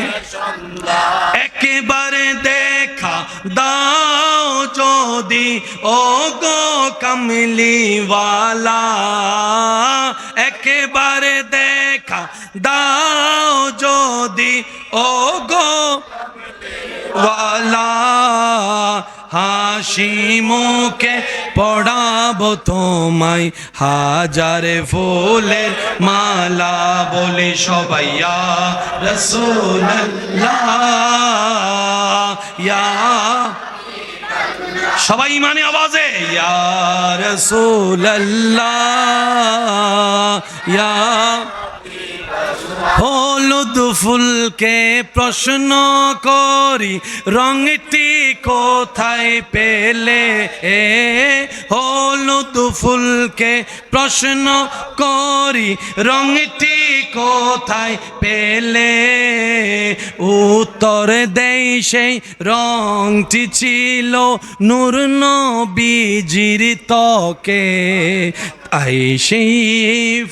একেবারে দেখা দাও যদি ও গো কামলিওয়ালা একেবারে দেখা দাও যদি ও গো ওয়ালা হাসি মুখে পড়াবো তোমায় হাজারে ফুলের মালা বলে সবাই ইয়া রাসূলুল্লাহ ইয়া সবাই মানে আওয়াজে ইয়া রাসূলুল্লাহ ইয়া হলুদ ফুলকে প্রশ্ন করি রঙটি কোথায় পেলে হলুদ ফুলকে প্রশ্ন করি রঙটি কোথায় পেলে উত্তর দেই সেই রঙটি ছিল নূর নবীজির ত্বকে আই সেই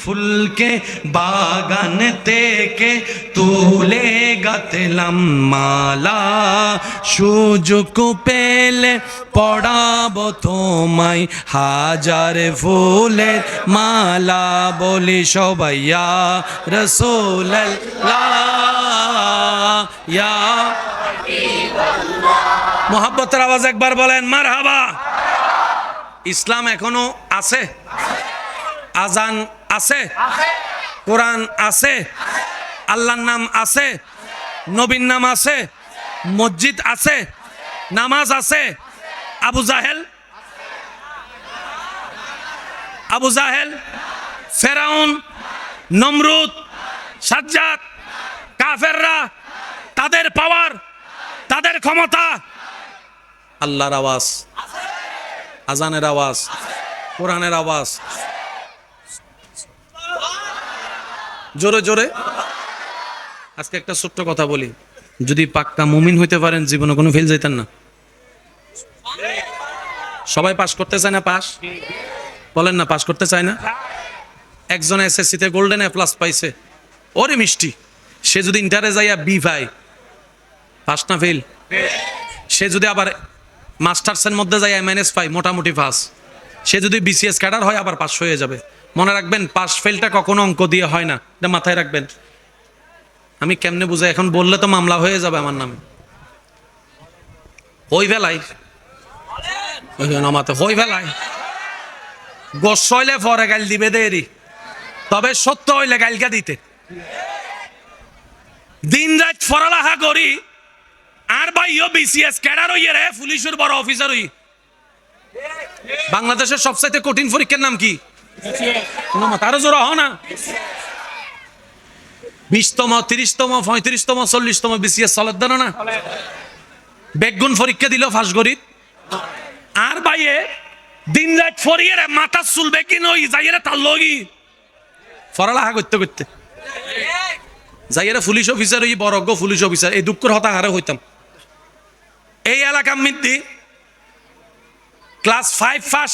ফুলকে বাগান থেকে তুলে গাঁথলাম মালা, সুযোগ পেলে পড়াবো তোমায় হাজার ফুলের মালা, বলি সবাই ইয়া রাসূলুল্লাহ ইয়া মোহাব্বতের আওয়াজ একবার বলেন মারহাবা। ইসলাম এখনো আছে, আজান আছে, কোরআন আছে, আল্লাহর নাম আছে, নবীর নাম আছে, মসজিদ আছে, নামাজ আছে। আবু জাহেল, ফেরাউন, নমরুদ, সাজ্জাদ, কাফেররা, তাদের পাওয়ার, তাদের ক্ষমতা, আল্লাহর আওয়াজ, আজানের আওয়াজ, কোরআনের আওয়াজ, জোরে জোরে। আজকে একটা ছোট্ট কথা বলি, যদি পাক্কা মুমিন হইতে পারেন জীবনে কোনো ফেল যাইতেন না। সবাই পাস করতে চায় না? পাস বলেন না, পাস করতে চায় না? একজন এসএসসিতে গোল্ডেন এ প্লাস পাইছে, ওরে মিষ্টি। সে যদি ইন্টারে যাইয়া বি পায়, পাস না ফেল? সে যদি আবার মাস্টার্সের মধ্যে যাই এমএনএস পাই, মোটামুটি পাস। সে যদি বিসিএস ক্যাডার হয় আবার পাস হয়ে যাবে। মনে রাখবেন, পাস ফেলটা কখনো অঙ্ক দিয়ে হয় না, এটা মাথায় রাখবেন। আমি কেমনে বুঝাই, এখন বললে তো মামলা হয়ে যাবে আমার নামে। ওই বেলায় ওই বেলায় গোস হইলে পরে গাইল দিবে দেরি, তবে সত্য হইলে গাইলকা দিতে। দিন রাত পড়ালেখা করি আর ভাইও বিসিএস ক্যাডার হইয়ে রে, পুলিশের বড় অফিসার হই। বাংলাদেশের সবচাইতে কঠিন পরীক্ষার নাম কি? আরো জোর হ না। 20তম, 30তম, 35তম, 40তম বিসিএস চলের দেন না। বেগুন পরীক্ষা দিল ফাঁস গরিব। আর ভাইয়ে দিন রাত ফরিয়ে রে, মাথা চুলবে কি নই যাইয়ে তার লগি পড়ালেখা করতে করতে যাইয়ে পুলিশ অফিসার হই, বড়জ্ঞ পুলিশ অফিসার। এই দুঃখের হতাহারে হইতাম। এই এলাকার মধ্যে ক্লাস 5 পাস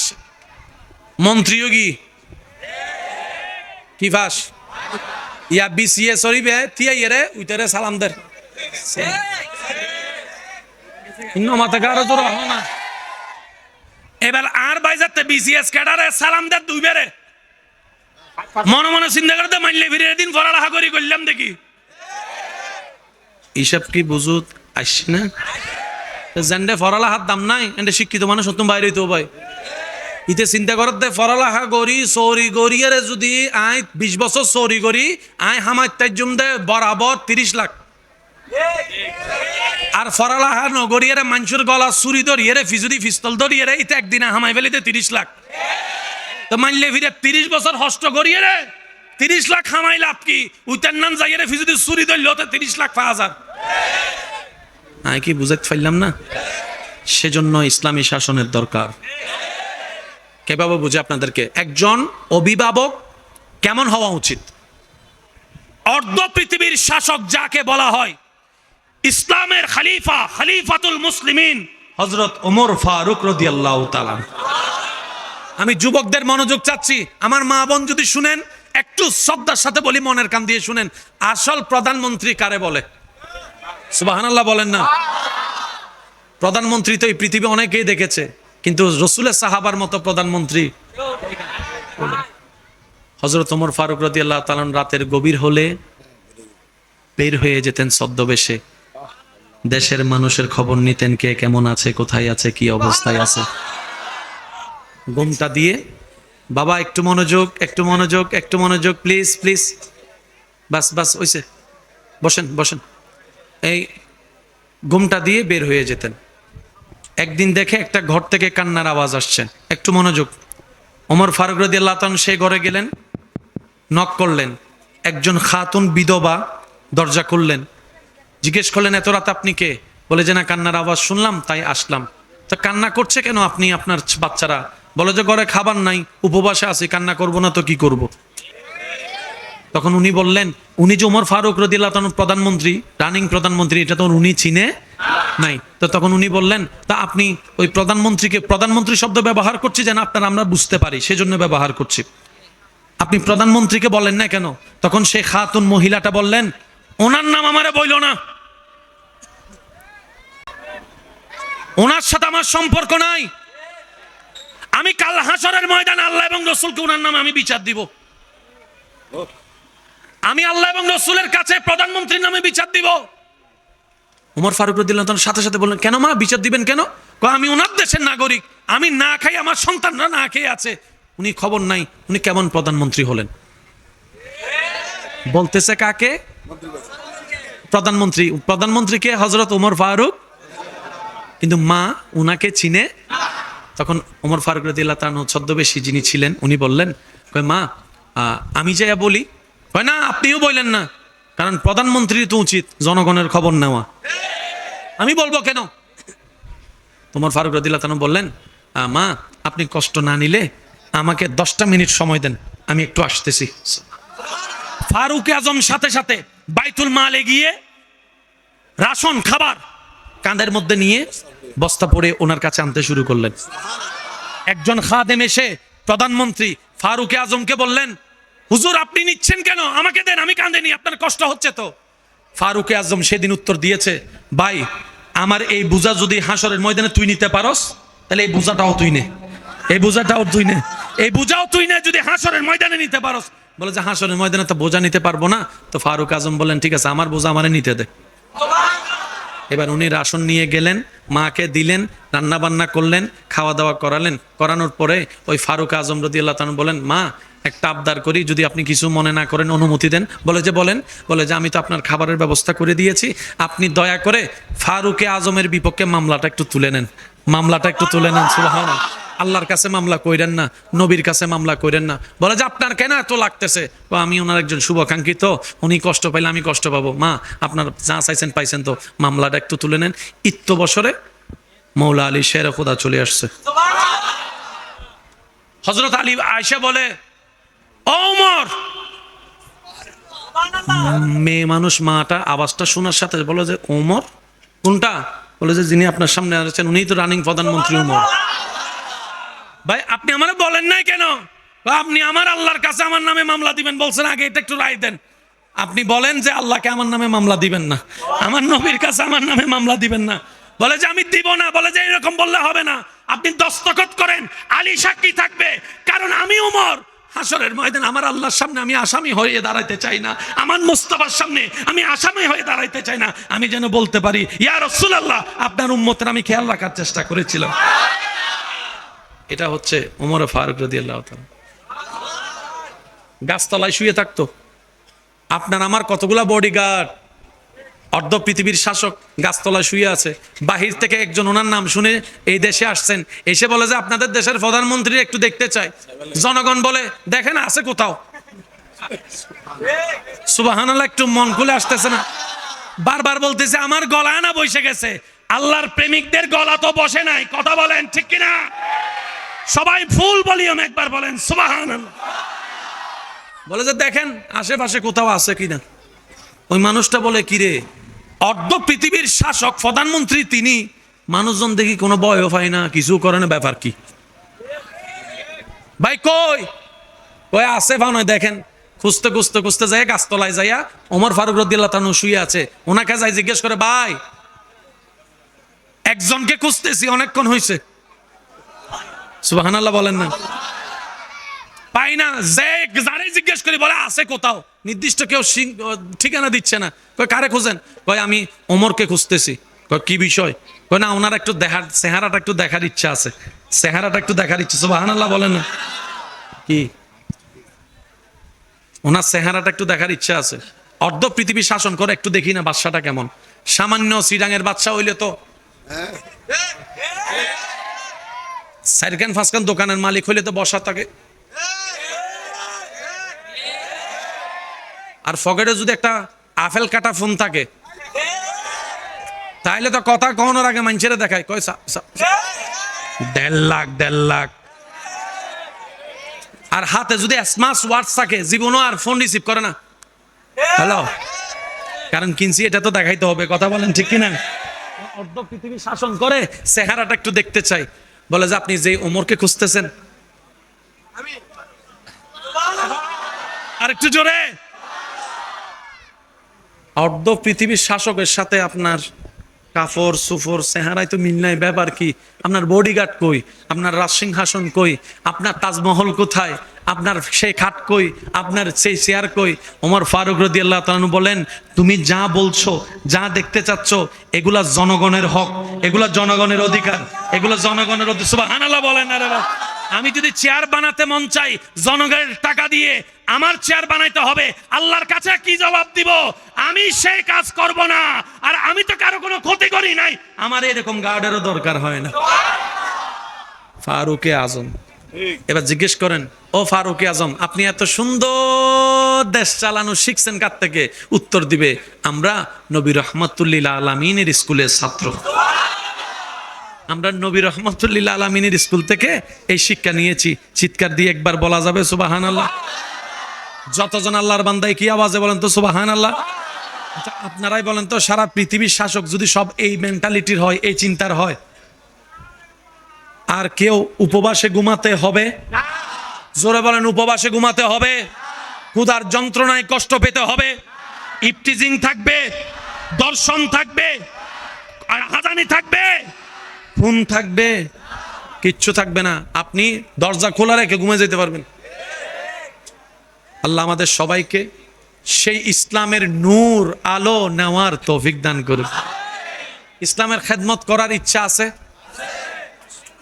মন্ত্রীও কি পাস ইয়া বিসিএস হইবে তিয়া ইয়ে উইটারে সালাম দের মাথা গাড়ো জোর না। এবার আর বাইজাতে বিসিএস ক্যাডারে সালাম দের দুই বেড়ে মনে মনে চিন্তা করতে মানলে ফিরে দিন পড়ালেখা করি করলাম দেখি এইসব কি বুঝুত আসছি না। জেন্ডে পড়ালেখার দাম নাই, এন্ডে শিক্ষিত মানুষ সত্যম বাইরে হইতে ভাই। ইতে চিন্তা করতে পড়ালেখা করি চৌরি করিয়ারে যদি আয় 20 বছর চৌরি করি আয় হামার তাইজুম দে বরাবর 30 লাখ। আর পড়ালেখা নগরিয়ারে মানুষের গলা চুরি ধরিয়ে ফিজুদি পিস্তল ধরিয়ে ইতে একদিনে হামাই ফেলিতে 30 লাখ। তো মানলে ফিরে 30 বছর হষ্ট করিয়ে 30 লাখ হামাই লাভ কি? উইটার নাম যাইয়ে ফিজুদি চুরি ধরল 30 লাখ 5,000। আমি কি বুঝাতে পারলাম না? সেজন্য ইসলামী শাসনের দরকার। কিভাবে বুঝে আপনাদেরকে? একজন অভিভাবক কেমন হওয়া উচিত? অর্ধ পৃথিবীর শাসক যাকে বলা হয়, ইসলামের খলিফা, খলিফাতুল মুসলিমিন হযরত ওমর ফারুক রাদিয়াল্লাহু তাআলা। আমি যুবকদের মনোযোগ চাচ্ছি। আমার মা বোন যদি শুনেন, একটু শ্রদ্ধার সাথে বলি, মনের কান দিয়ে শুনেন। আসল প্রধানমন্ত্রী কারে বলে? সুবহানাল্লাহ বলেন না। প্রধানমন্ত্রী তো এই পৃথিবী অনেকেই দেখেছে, কিন্তু রসুলের সাহাবার মতো প্রধানমন্ত্রী হযরত ওমর ফারুক রাদিয়াল্লাহু তাআলা রাতের গভীর হলে বের হয়ে যেতেন ছদ্মবেশে। দেশের মানুষের খবর নিতেন, কে কেমন আছে, কোথায় আছে, কি অবস্থায় আছে। ঘুমটা দিয়ে, বাবা একটু মনোযোগ, একটু মনোযোগ, একটু মনোযোগ, প্লিজ প্লিজ, বাস বাস হইছে, বসেন বসেন। এই ঘুমটা দিয়ে বের হয়ে যেতেন। একদিন দেখে একটা ঘর থেকে কান্নার আওয়াজ আসছে, একটু মনোযোগ। ওমর ফারুক রাদিয়াল্লাহু তাআলা সেই ঘরে গেলেন, নক করলেন। একজন খাতুন বিধবা দরজা খুললেন, জিজ্ঞেস করলেন, এত রাত আপনি কে? বলে যে না, কান্নার আওয়াজ শুনলাম তাই আসলাম। তো কান্না করছে কেন আপনি, আপনার বাচ্চারা? বলে যে ঘরে খাবার নাই, উপবাসে আছি, কান্না করব না তো কি করব। তখন উনি বললেন, উনি যে ওমর ফারুক রাদিয়াল্লাহু তাআলা প্রধানমন্ত্রী, রানিং প্রধানমন্ত্রী, এটা তো উনি চিনে নাই। তো তখন উনি বললেন, তা আপনি ওই প্রধানমন্ত্রী শব্দ ব্যবহার করছি যেন আমরা বুঝতে পারি, সেজন্য ব্যবহার করছি। আপনি প্রধানমন্ত্রীকে বলেন না কেন? তখন সে খাতুন মহিলাটা বললেন, ওনার নাম আমারে বইল না, ওনার সাথে আমার সম্পর্ক নাই। আমি কাল হাসরের ময়দানে আল্লাহ এবং রসুলকে ওনার নামে আমি বিচার দিব। আমি আল্লাহ এবং রসুলের কাছে প্রধানমন্ত্রীর নামে বিচার দিব। ওমর ফারুক রাদিয়াল্লাহু তাআলা সাথে সাথে বললেন, কেন মা, বিচার দিবেন কেন? আমি ওনার দেশের নাগরিক, আমি না খাই, আমার সন্তানরা না খেয়ে আছে, উনি খবর নাই উনি কেমন প্রধানমন্ত্রী হলেন। বলতেছে কাকে? প্রধানমন্ত্রীকে হযরত ওমর ফারুক, কিন্তু মা উনাকে চিনে। তখন ওমর ফারুক রাদিয়াল্লাহু তাআলা ছদ্মবেশী যিনি ছিলেন উনি বললেন, কয় মা আমি যাইয়া বলি? কয় না, আপনিও বললেন না, কারণ প্রধানমন্ত্রী তো উচিত জনগণের খবর নেওয়া, আমি বলবো কেন? ওমর ফারুক রাদিয়াল্লাহু তাআলা বললেন, মা আপনি কষ্ট না নিলে আমাকে 10টা মিনিট সময় দেন, আমি একটু আসতেছি। ফারুক আজম সাথে সাথে বাইতুল মালে গিয়ে রাশন খাবার কাঁধের মধ্যে নিয়ে বস্তা পরে ওনার কাছে আনতে শুরু করলেন। একজন খাদেম এসে প্রধানমন্ত্রী ফারুক আজমকে বললেন, হুজুর আপনি নিচ্ছেন কেন, আমাকে দেন, আমি কাঁধে নি, আপনার কষ্ট হচ্ছে তো। ফারুক আজম সেদিন উত্তর দিয়েছে, ভাই আমার এই বোঝা যদি হাসরের ময়দানে তুই নিতে পারস, তাহলে এই বোঝাটাও তুই নে, এই বোঝাটাও তুই নে, এই বোঝাও তুই নে, যদি হাসরের ময়দানে নিতে পারস। বলে যে হাসরের ময়দানে তো বোঝা নিতে পারবো না। তো ফারুক আজম বললেন, ঠিক আছে আমার বোঝা আমারে নিতে দে। এবার উনি রাশন নিয়ে গেলেন, মাকে দিলেন, রান্না বান্না করলেন, খাওয়া দাওয়া করালেন। করানোর পরে ওই ফারুক আজম রাদিয়াল্লাহু তাআলা বলেন, মা একটা আবদার করি, যদি আপনি কিছু মনে না করেন, অনুমতি দেন। বলে যে বলেন। বলে যে আমি তো আপনার খাবারের ব্যবস্থা করে দিয়েছি, আপনি দয়া করে ফারুক আজমের বিপক্ষে মামলাটা একটু তুলে নেন, মামলাটা একটু তুলে নেন। সুবহানাল্লাহ। আল্লাহর কাছে মামলা কইরেন না, নবীর কাছে মামলা কইরেন না। বলে যে আপনার কেন এত লাগতেছে? আমি ওনার একজন শুভাকাঙ্ক্ষিত, উনি কষ্ট পাইলে আমি কষ্ট পাবো। মা আপনার যা চাইছেন পাইছেন, তো মামলাটা একটু তুলে নেন। ইত্য বছরে মৌলা আলী শেরে খোদা চলে আসছে। হযরত আলী আয়েশা বলে, ও ওমর, মেয়ে মানুষ মাটা আওয়াজটা শোনার সাথে বলে যে ওমর কোনটা? বলে যে যিনি আপনার সামনে আছেন উনিই তো রানিং প্রধানমন্ত্রী ওমর। ভাই আপনি আমারে বলেন নাই কেন? আপনি আমার আল্লাহর কাছে আমার নামে মামলা দিবেন বলছেন, আগে এটা একটু রায় দেন। আপনি বলেন যে আল্লাহকে আমার নামে মামলা দিবেন না, আমার নবীর কাছে আমার নামে মামলা দিবেন না। বলে যে আমি দিব না। বলে যে এরকম বললে হবে না, আপনি দস্তখত করেন, আলী সাক্ষী থাকবে, কারণ আমি ওমর হাসরের ময়দানে আমার আল্লাহর সামনে আমি আসামি হয়ে দাঁড়াইতে চাই না, আমার মুস্তাফার সামনে আমি আসামি হয়ে দাঁড়াইতে চাই না। আমি যেন বলতে পারি, ইয়া রাসূলুল্লাহ আপনার উম্মতের আমি খেয়াল রাখার চেষ্টা করেছিলাম। এটা হচ্ছে ওমর ফারুক রাদিয়াল্লাহু তাআলা। গাছতলায় শুয়ে থাকতো। আপনার আমার কতগুলা বডিগার্ড, অর্ধ পৃথিবীর শাসক গাছতলায় শুয়ে আছে। বাহির থেকে একজন ওনার নাম শুনে এই দেশে আসছেন, এসে বলে যে আপনাদের দেশের প্রধানমন্ত্রী একটু দেখতে চাই। জনগণ বলে দেখেন আছে কোথাও। সুবহানাল্লাহ, একটু মন খুলে আসতেছে না? বারবার বলতেছে আমার গলা না বসে গেছে, আল্লাহর প্রেমিকদের গলা তো বসে নাই। কথা বলেন ঠিক কিনা? সবাই ফুল ভলিউম একবার বলেন সুবহানাল্লাহ। বলে যে দেখেন আশেপাশে কোথাও আছে কিনা। ওই মানুষটা বলে, কিরে অর্ধ পৃথিবীর শাসক প্রধানমন্ত্রী তিনি, মানুষজন দেখি কোনো ভয়ও পায় না, কিছু করে না, ব্যাপার কি? ভাই কই? ওই আছে বা নয় দেখেন। খুঁজতে খুঁজতে খুঁজতে যায় গাছতলায় যাইয়া ওমর ফারুক রাদিয়াল্লাহু তাআলা শুয়ে আছে। ওনাকে যাই জিজ্ঞেস করে, ভাই একজনকে খুঁজতেছি, অনেকক্ষণ হয়েছে। সুবহানাল্লাহ বলেন না? পাই না। যে যারে জিজ্ঞেস করি বলে আছে কোথাও, নির্দিষ্ট কেউ ঠিকানা দিচ্ছে না। কয় কারে খোঁজেন? কয় আমি ওমরকে খুঁজতেছি। কয় কি বিষয়? কয় না ওনার একটু দেখার, চেহারাটা একটু দেখার ইচ্ছা আছে, চেহারাটা একটু দেখার ইচ্ছা। সুবহানাল্লাহ বলেন না? কি ওনার চেহারাটা একটু দেখার ইচ্ছা আছে। অর্ধ পৃথিবী শাসন করে, একটু দেখি না বাদশাটা কেমন। সামান্য সিডাঙের বাদশা হইলে তো, সাইরকান ফাসকান দোকানের মালিক হইলে তো বসা থাকে। আর পকেটে যদি একটা আপেল কাটা ফোন থাকে, তাইলে তো কথা কখনোর আগে মানুষেরা দেখায়, কয় 1.5 লাখ 1.5 লাখ। আর হাতে যদি স্মার্ট ওয়াচ থাকে, জীবনও আর ফোন রিসিভ করে না। হ্যালো, কারণ কিনছি এটা তো দেখাইতে হবে। কথা বলেন ঠিক কিনা? অর্ধ পৃথিবী শাসন করে, চেহারাটা একটু দেখতে চাই। বলে যে আপনি যে ওমরকে খুঁজতেছেন, আর একটু জোরে। অর্ধ পৃথিবীর শাসকের সাথে আপনার কাফর সুফর চেহারায় তো মিল নাই, ব্যাপার কি? আপনার বডিগার্ড কই? আপনার রাজসিংহাসন কই? আপনার তাজমহল কোথায়? আপনার সেই খাট কই? আপনার সেই চেয়ার কই? ওমর ফারুক রাদিয়াল্লাহু তাআলা বলেন, তুমি যা বলছো, যা দেখতে চাচ্ছ, এগুলা জনগণের হক, এগুলা জনগণের অধিকার, এগুলো জনগণের অধিকার। সুবহানাল্লাহ বলেন না রে বাবা? আমি যদি চেয়ার বানাতে মন চাই, জনগণের টাকা দিয়ে আমার চেয়ার বানাইতে হবে, আল্লাহর কাছে কি জবাব দিব? আমি সেই কাজ করব না। আর আমি তো কারো কোনো ক্ষতি করি নাই, আমার এরকম গার্ডেরও দরকার হয় না। ফারুকে আজম। এবার জিজ্ঞেস করেন, ও ফারুকে আজম, আপনি এত সুন্দর দেশ চালানো শিখছেন কার থেকে? উত্তর দিবে, আমরা নবী রহমাতুল্লিল আলামিনের স্কুলের ছাত্র। আমরা নবী রহমাতুল্লিল আলামিনের স্কুল থেকে এই শিক্ষা নিয়েছি। চিৎকার দিয়ে একবার বলা যাবে সুবহানাল্লাহ? যতজন আল্লাহর বান্দায় কি আওয়াজে বলেন তো সুবহানাল্লাহ? আচ্ছা, আপনারাই বলেন তো, সারা পৃথিবীর শাসক যদি সব এই মেন্টালিটির হয়, এই চিন্তার হয়, আর কেউ উপবাসে ঘুমাতে হবে? জোরে বলেন, উপবাসে ঘুমাতে হবে? ক্ষুধার যন্ত্রণায় কষ্ট পেতে হবে? ইফটিজিং থাকবে, দর্শন থাকবে, আর হাজানি থাকবে, খুন থাকবে, কিচ্ছু থাকবে না। আপনি দরজা খোলা রেখে ঘুমিয়ে যেতে পারবেন। আল্লাহ আমাদের সবাইকে সেই ইসলামের নূর আলো নেওয়ার তৌফিক দান করুন। ইসলামের খেদমত করার ইচ্ছা আছে?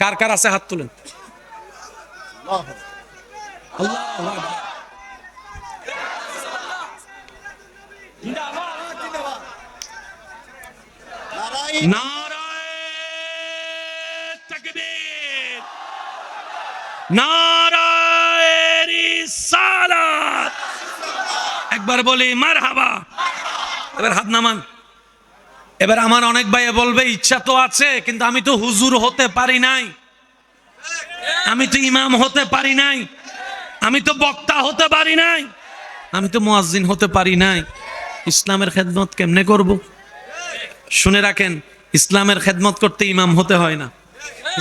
কার কার আছে? হাত তুলেন। নারায়ে তাকবীর, নারায়ে রিসালাত। একবার বলি মারহাবা। এবার হাত নামান। এবার আমার অনেক ভাই বলবে, ইচ্ছা তো আছে, কিন্তু আমি তো হুজুর হতে পারি নাই, আমি তো ইমাম হতে পারি নাই, আমি তো বক্তা হতে পারি নাই, আমি তো মুয়াজ্জিন হতে পারি নাই, ইসলামের খেদমত কেমনে করব? শুনে রাখেন, ইসলামের খেদমত করতে ইমাম হতে হয় না,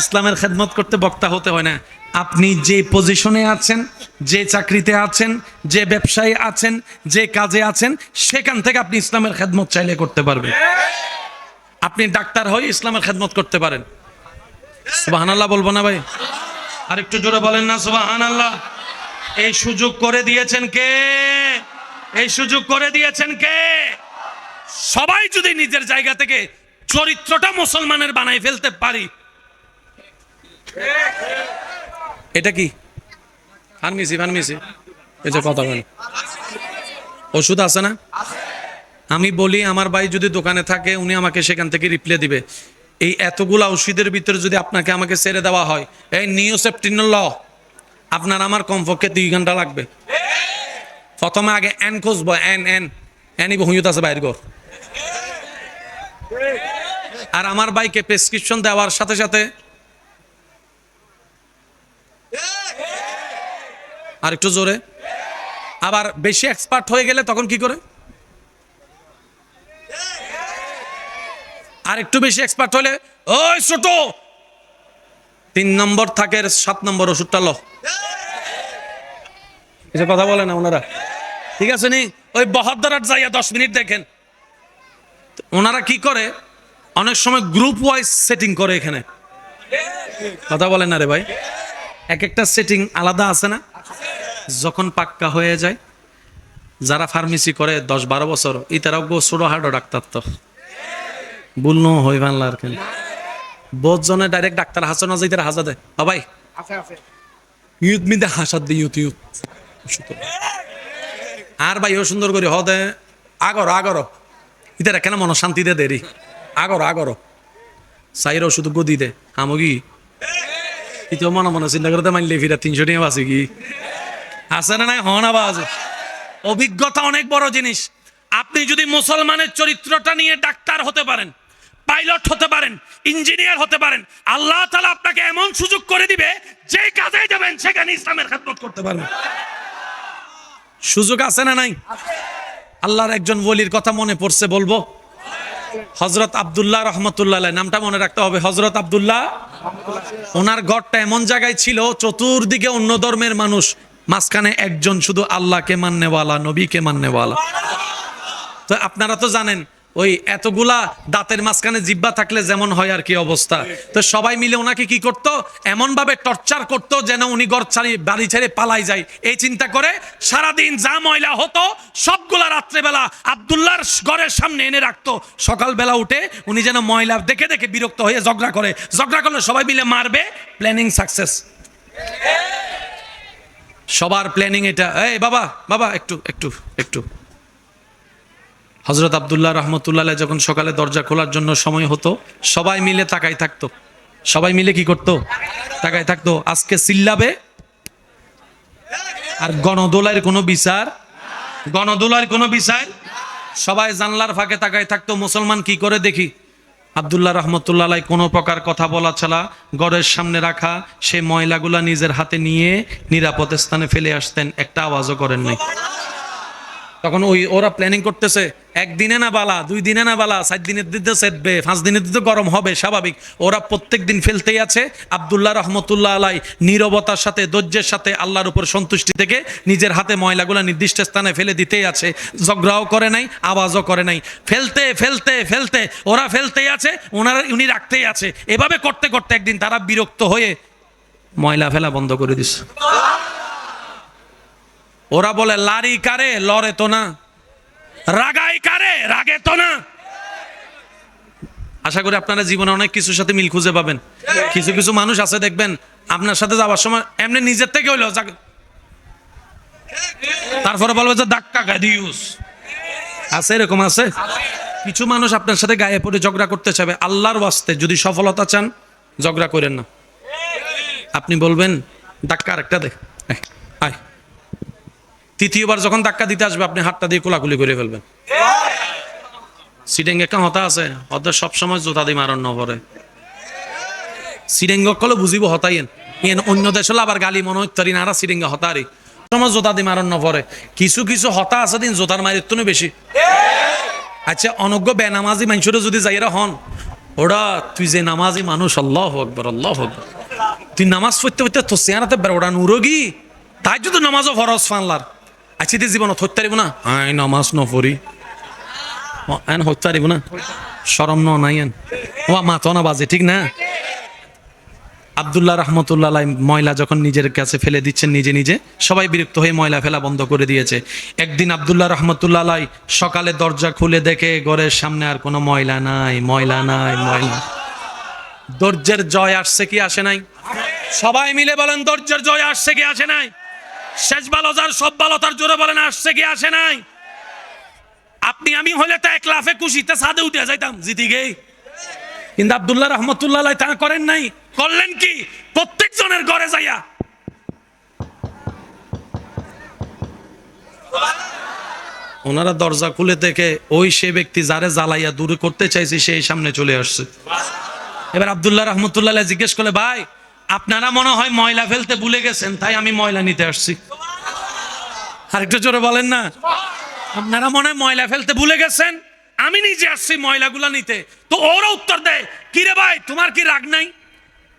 ইসলামের খেদমত করতে বক্তা হতে হয় না। আপনি যে পজিশনে আছেন, যে চাকরিতে আছেন, যে ব্যবসায় আছেন, যে কাজে আছেন, সেখান থেকে আপনি ইসলামের খেদমত চাইলে করতে পারবেন। আপনি ডাক্তার হয়ে ইসলামের খেদমত করতে পারেন। সুবহানাল্লাহ বলবো না ভাই? আর একটু জোরে বলেন না সুবহানাল্লাহ? এই সুযোগ করে দিয়েছেন কে? এই সুযোগ করে দিয়েছেন কে? সবাই যদি নিজের জায়গা থেকে চরিত্রটা মুসলমানের বানাই ফেলতে পারি। এটা কি ফার্মেসি? ফার্মেসি এই যে কথা বলেন, ওষুধ আছে না? আমি বলি, আমার ভাই যদি দোকানে থাকে, উনি আমাকে সেখান থেকে রিপ্লাই দিবে। এই এতগুলা ওষুধের ভিতরে যদি আপনাকে আমাকে ছেড়ে দেওয়া হয়, এই নিওসেপটিনল, আপনার আমার কমপক্ষে 2 ঘন্টা লাগবে। প্রথমে আগে এন খুঁজবো, এন এন এনই বহুয়ত আছে বাইর কর। আর আমার ভাইকে প্রেসক্রিপশন দেওয়ার সাথে সাথে আর একটু জোরে, আবার বেশি এক্সপার্ট হয়ে গেলে তখন কি করে? আর একটু বেশি এক্সপার্ট হলে, ওই ছোট 3 নম্বর থাকে, 7 নম্বর ওষুধটা লো। কিছু কথা বলে না ওনারা? ঠিক আছে নি? ওই বহদ্দারাট যাইয়া 10 মিনিট দেখেন। ওনারা কি করে, অনেক সময় গ্রুপ ওয়াইজ সেটিং করে। এখানে কথা বলেন না রে ভাই? এক একটা সেটিং আলাদা আছে না? যখন পাক্কা হয়ে যায়, যারা ফার্মেসি করে 10-12 বছর, ইতারাও ছোট হাঁটো ডাক্তার তো বলনো হই বাংলার কেন বহুত জনে ডাইরেক্ট ডাক্তার হাসানো যাই তারা হাসা দেয়। ভাই ইউথ মিদে হাসাত দিই, ইউথ ইউথ আর ভাই ও সুন্দর করে হদে আগর আগর ইতারা কেন মন শান্তি দে দেরি আগর আগর সাইর ওষুধ গদি দে আমগি ইতো মনে মনে চিন্তা করতে মানলে ফিরা 300 টাকা বাঁচে কি আছে না? নাই হন আওয়াজ। অভিজ্ঞতা অনেক বড় জিনিস। আপনি যদি মুসলমানের চরিত্রটা নিয়ে ডাক্তার হতে পারেন, পাইলট হতে পারেন, ইঞ্জিনিয়ার হতে পারেন, আল্লাহ তাআলা আপনাকে এমন সুযোগ করে দিবে, যে কাজে যাবেন সেখানে ইসলামের খেদমত করতে পারবেন। সুযোগ আছে না নাই? আল্লাহর একজন ওলির কথা মনে পড়ছে, বলবো? হযরত আব্দুল্লাহ রহমতুল্লাহ আলাইহি, নামটা মনে রাখতে হবে, হযরত আব্দুল্লাহ। ওনার ঘরটা এমন জায়গায় ছিল চতুর্দিকে অন্য ধর্মের মানুষ, মাঝখানে একজন শুধু আল্লাহকে মাননেওয়ালা, নবীকে মাননেওয়ালা। তো আপনারা তো জানেন ওই এতগুলা দাঁতের মাঝখানে জিহ্বা থাকলে যেমন হয় আর কি অবস্থা। তো সবাই মিলে ওনাকে কি করতো, এমন ভাবে টর্চার করতো যেন উনি ঘর ছাড়ি বাড়ি ছেড়ে পালাই যায়। এই চিন্তা করে সারাদিন যা ময়লা হতো সবগুলা রাত্রেবেলা আব্দুল্লাহর ঘরের সামনে এনে রাখতো। সকালবেলা উঠে উনি যেন ময়লা দেখে দেখে বিরক্ত হয়ে ঝগড়া করলে সবাই মিলে মারবে। প্ল্যানিং সাকসেস, সবার প্ল্যানিং এটা। এই বাবা বাবা একটু একটু একটু। হযরত আব্দুল্লাহ রহমতুল্লাহ আলাইহি যখন সকালে দরজা খোলার জন্য সময় হতো, সবাই মিলে তাকাই থাকতো। সবাই মিলে কি করতো, তাকাই থাকতো। আজকে চিল্লাবে আর গণদোলার কোনো বিচার, গণদোলার কোনো বিচার। সবাই জানলার ফাঁকে তাকাই থাকতো, মুসলমান কি করে দেখি। আব্দুল্লাহ রহমতুল্লাহ আলাইহি কোনো প্রকার কথা বলা ছাড়া ঘরের সামনে রাখা সেই ময়লাগুলা নিজের হাতে নিয়ে নিরাপদ স্থানে ফেলে আসতেন, একটা আওয়াজও করেন নাই। তখন ওরা প্ল্যানিং করতেছে, একদিনে না বালা, 2 দিনে না বালা, 4 দিনের দিতে সেটবে, 5 দিনের দিতে গরম হবে, স্বাভাবিক। ওরা প্রত্যেক দিন ফেলতেই আছে। আব্দুল্লাহ রহমতুল্লাহ আলাইহি নীরবতার সাথে, ধৈর্যের সাথে, আল্লাহর উপর সন্তুষ্টি থেকে নিজের হাতে ময়লাগুলা নির্দিষ্ট স্থানে ফেলে দিতেই আছে। ঝগড়াও করে নাই, আওয়াজও করে নাই। ফেলতে ফেলতে ফেলতে ওরা ফেলতেই আছে, উনি রাখতেই আছে। এভাবে করতে করতে একদিন তারা বিরক্ত হয়ে ময়লা ফেলা বন্ধ করে দিছে। ওরা বলে, লারি কারে লড়ে তো না, রাগাই কারে রাগে তো না। আশা করি আপনারা জীবনে অনেক কিছুর সাথে মিল খুঁজে পাবেন। কিছু কিছু মানুষ আছে দেখবেন আপনার সাথে যাওয়ার সময় এমনি নিজের থেকে হইলো, তারপরে বলবে যে ধাক্কা গাদিউস আছে, এরকম আছে। কিছু মানুষ আপনার সাথে গায়ে পড়ে ঝগড়া করতে চাবে। আল্লাহর ওয়াস্তে যদি সফলতা চান ঝগড়া করেন না। আপনি বলবেন ধাক্কা আরেকটা দে, আয়। তৃতীয়বার যখন ধাক্কা দিতে আসবে আপনি হাতটা দিয়ে কোলাকুলি করে ফেলবেন। সিডেঙ্গে একটা হতা আছে, হতা সবসময় জোতা দিয়ে মারণ নপরে। সিডেঙ্গ কলে বুঝিব হতাইন অন্য দেশ হলে আবার গালি মনে হইতারি না, সিডেঙ্গে হতারি সময় জোতা দিয়ে মারণ নপরে। কিছু কিছু হতা আছে দিন জোতার মারির তো বেশি। আচ্ছা, অনজ্ঞ বেনামাজি মানুষেরও যদি যাইরা হন, ওরা তুই যে নামাজি মানুষ, আল্লাহু আকবার আল্লাহু আকবার, তুই নামাজ পড়তে পড়তে তো চেহারাতে ওরা নুরগি, তাই যদি নামাজও ফরজ ফানলার। আচ্ছা, তুই জীবন হইতে পারিব না, আই নামাজ নপড়ি এন হইতে পারিব না, শরম ন নাই এন ও মাথা না বাজে, ঠিক না? আব্দুল্লাহ রহমতুল্লাহ আলাইহি ময়লা যখন নিজের কাছে ফেলে দিচ্ছেন নিজে নিজে, সবাই বিরক্ত হয়ে ময়লা ফেলা বন্ধ করে দিয়েছে। একদিন আব্দুল্লাহ রহমতুল্লাহ আলাইহি সকালে দরজা খুলে দেখে ঘরের সামনে আর কোনো ময়লা নাই, ময়লা নাই, ময়লা। ধৈর্যের জয় আসছে কি আসে নাই? সবাই মিলে বলেন ধৈর্যের জয় আসছে কি আসে নাই? শেষ ভালো যার সব ভালো তার জোরে বলেন আসছে কি আসে নাই? আপনি আমি হলে তো এক লাফে খুশিতে ছাদে উঠে যাইতাম জিতি গেই, কিন্তু আব্দুল্লাহ রহমতুল্লাহ আলাইহি তা করেন নাই। করলেন কি? প্রত্যেক জনের ঘরে যাইয়া ওনারা দরজা খুলে থেকে ওই সে ব্যক্তি যারে জ্বালাইয়া দূরে করতে চাইছে সেই সামনে চলে আসছে। এবার আব্দুল্লাহ রহমতুল্লাহ আলাইহি জিজ্ঞেস করলে, ভাই আপনারা মনে হয় ময়লা ফেলতে ভুলে গেছেন, তাই আমি ময়লা নিতে আসছি। আরেকটু জোরে বলেন না। আপনারা মনে হয় ময়লা ফেলতে ভুলে গেছেন, আমি নিজে আসছি ময়লাগুলা নিতে। তো ওরা উত্তর দেয়, কি রে ভাই তোমার কি রাগ নাই?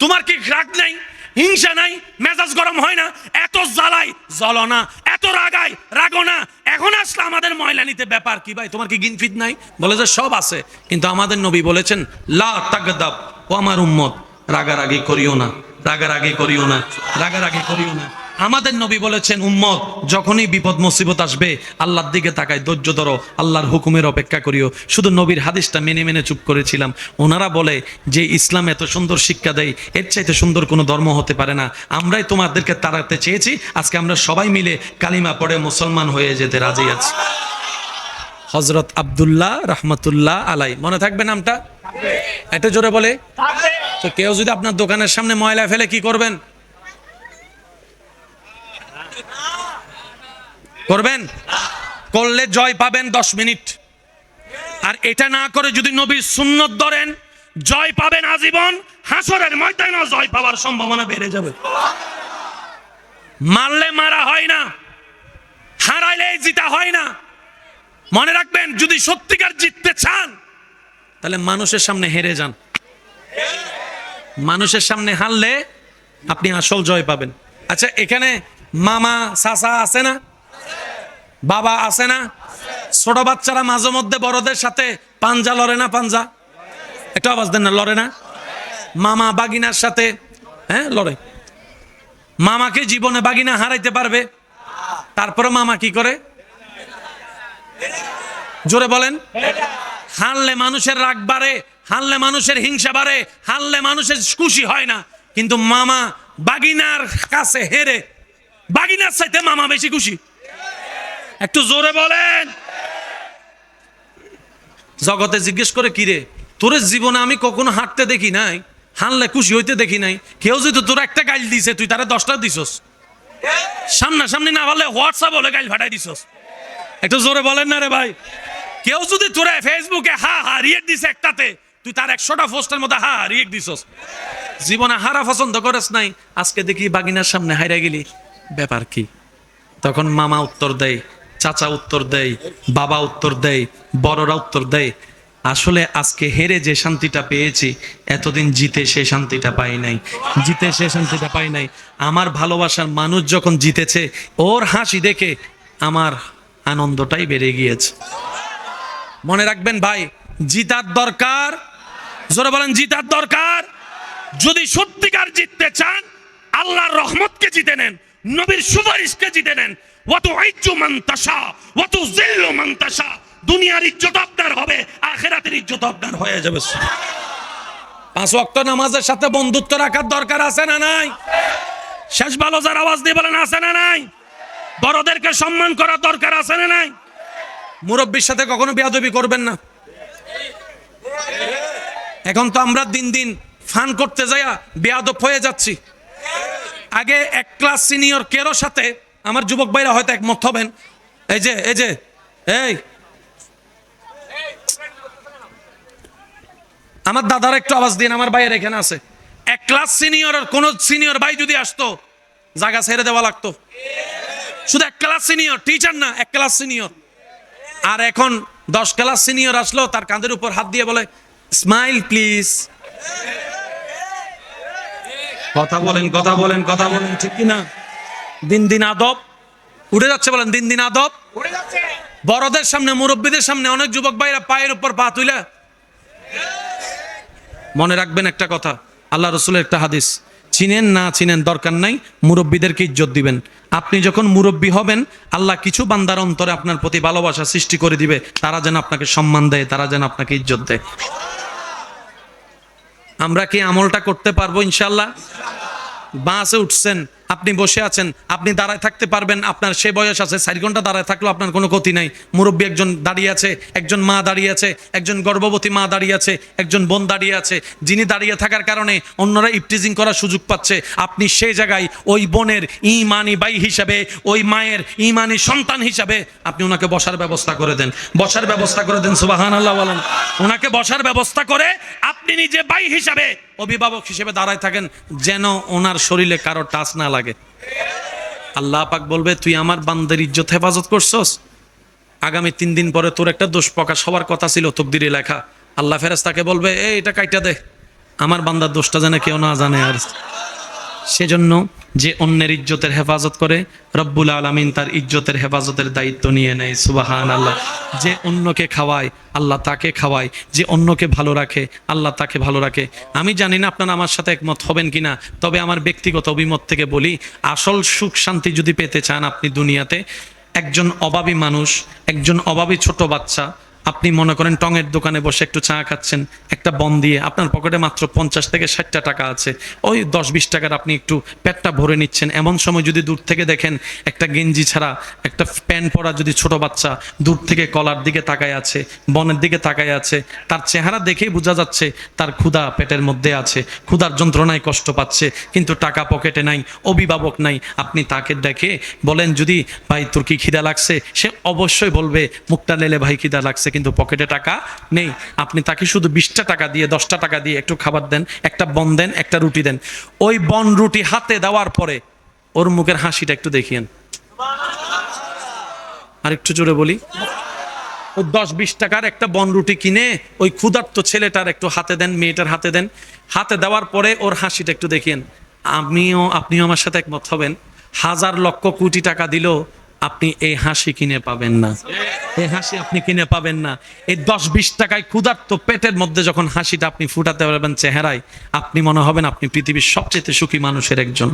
তোমার কি রাগ নাই, হিংসা নাই, মেজাজ গরম হয় না? এত জ্বালাই জ্বলো না, এত রাগাই রাগো না, এখন আসলে আমাদের ময়লা নিতে ব্যাপার কি ভাই? তোমার কি গিনফিট নাই? বলে যে সব আছে, কিন্তু আমাদের নবী বলেছেন লা তাগদাব, ও আমার উম্মত রাগারাগি করিও না, রাগারাগি করিও না, রাগারাগি করিও না। আমাদের নবী বলেছেন উম্মত যখনই বিপদ মুসিবত আসবে আল্লাহর দিকে তাকায়, ধৈর্য ধরো, আল্লাহর হুকুমের অপেক্ষা করিও। শুধু নবীর হাদিসটা মেনে মেনে চুপ করেছিলাম। ওনারা বলে যে ইসলাম এত সুন্দর শিক্ষা দেয়, এর চাইতে সুন্দর কোনো ধর্ম হতে পারে না। আমরাই তোমাদেরকে তাড়াতে চেয়েছি, আজকে আমরা সবাই মিলে কালিমা পড়ে মুসলমান হয়ে যেতে রাজি আছি। হযরত আব্দুল্লাহ রহমতুল্লাহ আলাইহি, মনে থাকবে নামটা? এটা জোরে বলে। তো কেউ যদি আপনার দোকানের সামনে ময়লা ফেলে কি করবেন? করবেন? করলে জয় পাবেন 10 মিনিট। আর এটা না করে যদি নবীর সুন্নত ধরেন জয় পাবেন আজীবন। হাসরের ময়দানে জয় পাওয়ার সম্ভাবনা বেড়ে যাবে। মারলে মারা হয় না, হারাইলে জিতা হয় না। মনে রাখবেন, যদি সত্যিকার জিততে চান তাহলে মানুষের সামনে হেরে যান। মানুষের সামনে হারলে আপনি আসল জয় পাবেন। আচ্ছা, এখানে মামা চাচা আছে না? বাবা আছে না? ছোট বাচ্চারা মাঝে মধ্যে বড়দের সাথে পাঞ্জা লড়ে না? পাঞ্জা একটা আওয়াজ দেন না, লড়ে না? মামা বাগিনার সাথে লড়ে। মামাকে জীবনে বাগিনা হারাইতে পারবে? তারপরে মামা কি করে? জোরে বলেন। হারলে মানুষের রাগ বাড়ে, হারলে মানুষের হিংসা বাড়ে, হারলে মানুষের খুশি হয় না। কিন্তু মামা বাগিনার কাছে হেরে বাগিনার চাইতে মামা বেশি খুশি। একটু জোরে বলেন। জগতে জিজ্ঞেস করে, কিরে তোর জীবনে আমি কখনো হাঁটতে দেখি নাই, হারলে খুশি হইতে দেখি নাই। কেউ যদি তোর একটা গাইল দিছে তুই তারা 10টা দিছস, সামনাসামনি না পারলে হোয়াটসঅ্যাপ বলে গাইল ফাটাই দিছস। একটু জোরে বলেন না রে ভাই। কেউ যদি তোরা ফেসবুকে হা হা রিয়েক্ট দিছে একটাতে, তুই তার 100টা পোস্টের মধ্যে হা রিয়েক্ট দিছস। জীবনে হারা পছন্দ করেস নাই, আজকে দেখি বাগিনার সামনে হাইরা গেলি, ব্যাপার কি? তখন মামা উত্তর দেয়, চাচা উত্তর দেয়, বাবা উত্তর দেয়, বড়রা উত্তর দেয়, আসলে আজকে হেরে যে শান্তিটা পেয়েছি এতদিন জিতে সে শান্তিটা পাই নাই। জিতে সে শান্তিটা পাই নাই। আমার ভালোবাসার মানুষ যখন জিতেছে, ওর হাসি দেখে আমার আনন্দটাই বেড়ে গিয়েছে। মনে রাখবেন ভাই, জিতার দরকার। জোরে বলেন, জিতার দরকার। যদি সত্যিকার জিততে চান, আল্লাহর রহমতকে জিতে নেন, নবীর সুপারিশকে জিতে নেন। ওয়াতু ইজ্জু মান তাশা ওয়াতু জিল্লু মান তাশা। দুনিয়ার ইজ্জত আপনার হবে, আখিরাতের ইজ্জত আপনার হয়ে যাবে। 5 ওয়াক্ত নামাজের সাথে বন্ধুত্ব রাখার দরকার আছে না নাই? শেষ ভালো যার আওয়াজ দিয়ে বলেন, আছে না নাই? বড়দেরকে সম্মান করার দরকার আছে না নাই? মুরব্বির সাথে কখনো বেয়াদবি করবেন না। এখন তো আমরা দিন দিন ফান করতে যাইয়া বেয়াদব হয়ে যাচ্ছি। আগে এক ক্লাস সিনিয়র কেরো সাথে, আমার যুবক ভাইরা হয়তো একমত হবেন, এই যে আমার দাদার একটু আওয়াজ দিন, আমার ভাইয়ের এখানে আছে। এক ক্লাস সিনিয়র আর কোন সিনিয়র ভাই যদি আসতো, জায়গা ছেড়ে দেওয়া লাগতো। শুধু এক ক্লাস সিনিয়র, টিচার না, এক ক্লাস সিনিয়র। আর এখন 10 ক্লাস সিনিয়র আসলো, তার কাঁধের উপর হাত দিয়ে বলে, স্মাইল প্লিজ। কথা বলেন, কথা বলেন, কথা বলেন, ঠিক কিনা? দিন দিন আদব উঠে যাচ্ছে। বলেন, দিন দিন আদব উঠে যাচ্ছে। বড়দের সামনে, মুরব্বীদের সামনে অনেক যুবক ভাইরা পায়ের উপর পা তুলে। মনে রাখবেন একটা কথা, আল্লাহ রসুলের একটা হাদিস, চিনেন না চিনেন দরকার নাই, মুরব্বীদেরকে ইজ্জত দিবেন। আপনি যখন মুরব্বী হবেন, আল্লাহ কিছু বান্দার অন্তরে আপনার প্রতি ভালোবাসা সৃষ্টি করে দিবে, তারা যেন আপনাকে সম্মান দেয়, তারা যেন আপনাকে ইজ্জত দেয়। আমরা কি আমলটা করতে পারবো ইনশাআল্লাহ? বাসে উঠছেন, আপনি বসে আছেন, আপনি দাঁড়ায় থাকতে পারবেন, আপনার সে বয়স আছে, 4 ঘন্টা দাঁড়ায় থাকলেও আপনার কোনো ক্ষতি নাই। মুরব্বী একজন দাঁড়িয়ে আছে, একজন মা দাঁড়িয়ে আছে, একজন গর্ভবতী মা দাঁড়িয়ে আছে, একজন বোন দাঁড়িয়ে আছে, যিনি দাঁড়িয়ে থাকার কারণে অন্যরা ইফটিজিং করার সুযোগ পাচ্ছে। আপনি সেই জায়গায় ওই বোনের ইমানি ভাই হিসাবে, ওই মায়ের ইমানি সন্তান হিসাবে আপনি ওনাকে বসার ব্যবস্থা করে দেন, বসার ব্যবস্থা করে দেন। সুবহানাল্লাহ বলেন। ওনাকে বসার ব্যবস্থা করে আপনি নিজে ভাই হিসাবে, অভিভাবক হিসেবে দাঁড়ায় থাকেন, যেন ওনার শরীরে কারো টাচ না লাগে। আল্লাহ পাক বলবে, তুই আমার বান্দার ইজ্জত হেফাজত করছস, আগামী 3 দিন পরে তোর একটা দোষ প্রকাশ হওয়ার কথা ছিল, তকদিরে লেখা। আল্লাহ ফেরেশতাকে বলবে, এটা কাইটা দে, আমার বান্দার দোষটা যেন কেউ না জানে। আর সেজন্য যে অন্যের ইজ্জতের হেফাজত করে, রব্বুল আলামিন তার ইজ্জতের হেফাজতের দায়িত্ব নিয়ে নেয়। সুবহানাল্লাহ। যে অন্যকে খাওয়ায়, আল্লাহ তাকে খাওয়ায়। যে অন্যকে ভালো রাখে, আল্লাহ তাকে ভালো রাখে। আমি জানি না আপনারা আমার সাথে একমত হবেন কিনা, তবে আমার ব্যক্তিগত অভিমত থেকে বলি, আসল সুখ শান্তি যদি পেতে চান আপনি দুনিয়াতে, একজন অভাবী মানুষ, একজন অভাবী ছোট বাচ্চা, আপনি মনে করেন টঙের দোকানে বসে একটু চা খাচ্ছেন, একটা বন দিয়ে আপনার পকেটে মাত্র 50 থেকে 60টা টাকা আছে, ওই 10-20 টাকার আপনি একটু পেটটা ভরে নিচ্ছেন। এমন সময় যদি দূর থেকে দেখেন একটা গেঞ্জি ছাড়া, একটা প্যান্ট পরা যদি ছোট বাচ্চা দূর থেকে কলার দিকে তাকায় আছে, বনের দিকে তাকায় আছে, তার চেহারা দেখেই বোঝা যাচ্ছে তার ক্ষুধা পেটের মধ্যে আছে, ক্ষুধার যন্ত্রণায় কষ্ট পাচ্ছে, কিন্তু টাকা পকেটে নাই, অভিভাবক নাই। আপনি তাকে দেখে বলেন যদি, ভাই তোর কি খিদা লাগছে, সে অবশ্যই বলবে মুখটা লেলে, ভাই খিদা লাগছে, কিন্তু পকেটে টাকা নেই। আপনি তাকে শুধু 20টা টাকা দিয়ে, 10টা টাকা দিয়ে একটু খাবার দেন, একটা বন দেন, একটা রুটি দেন। ওই বন রুটি হাতে দেওয়ার পরে ওর মুখের হাসিটা একটু দেখিয়েন। আর একটু জোরে বলি, ওই 10-20 টাকার একটা বনরুটি কিনে ওই ক্ষুধার্ত ছেলেটার একটু হাতে দেন, মেয়েটার হাতে দেন। হাতে দেওয়ার পরে ওর হাসিটা একটু দেখেন। আপনিও আমার সাথে একমত হবেন, হাজার লক্ষ কোটি টাকা দিলেও আপনি এই হাসি কিনে পাবেন না। এই হাসি আপনি কিনে পাবেন না। এই 10-20 টাকায় ক্ষুধার্ত পেটের মধ্যে যখন হাসিটা আপনি ফুটাতে পারবেন চেহারায়, আপনি মনে হবেন আপনি পৃথিবীর সবচেয়ে সুখী মানুষের একজন।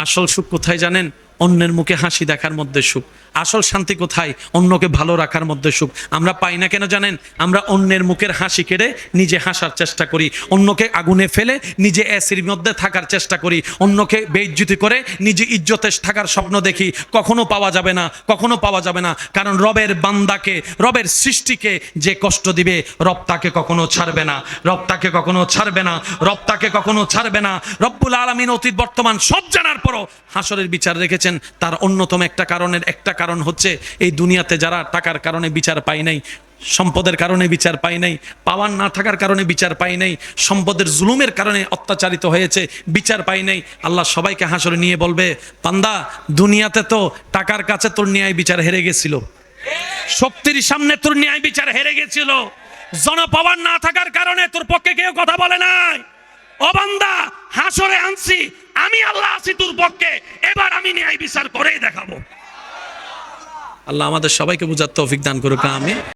আসল সুখ কোথায় জানেন? অন্যের মুখে হাসি দেখার মধ্যে সুখ। আসল শান্তি কোথায়? অন্যকে ভালো রাখার মধ্যে সুখ। আমরা পাই না কেন জানেন? আমরা অন্যের মুখের হাসি কেড়ে নিজে হাসার চেষ্টা করি, অন্যকে আগুনে ফেলে নিজে এসির মধ্যে থাকার চেষ্টা করি, অন্যকে বেইজ্জতি করে নিজে ইজ্জতে থাকার স্বপ্ন দেখি। কখনো পাওয়া যাবে না, কখনো পাওয়া যাবে না। কারণ রবের বান্দাকে, রবের সৃষ্টিকে যে কষ্ট দিবে, রব তাকে কখনো ছাড়বে না, রব তাকে কখনো ছাড়বে না, রব তাকে কখনো ছাড়বে না। রব্বুল আলামিন অতীত বর্তমান সব জানার পরও হাসরের বিচার রেখেছেন। তার অন্যতম একটা কারণ হচ্ছে এই দুনিয়াতে যারা টাকার কারণে বিচার পায় নাই, সম্পদের কারণে বিচার পায় নাই, পাওয়ার না থাকার কারণে বিচার পায় নাই, সম্পদের জুলুমের কারণে অত্যাচারিত হয়েছে, বিচার পায় নাই, আল্লাহ সবাইকে হাসরে নিয়ে বলবে, বান্দা দুনিয়াতে তো টাকার কাছে তোর ন্যায় বিচার হেরে গেছিল, শক্তির সামনে তোর ন্যায় বিচার হেরে গেছিল, জনপাওয়ার না থাকার কারণে তোর পক্ষে কেউ কথা বলে নাই। ও বান্দা, হাসরে আনছি আমি, আল্লাহ আছি তোর পক্ষে, এবার আমি ন্যায় বিচার করেই দেখাবো। আল্লাহ আমাদের সবাইকে বুঝার তৌফিক দান করুক, আমিন।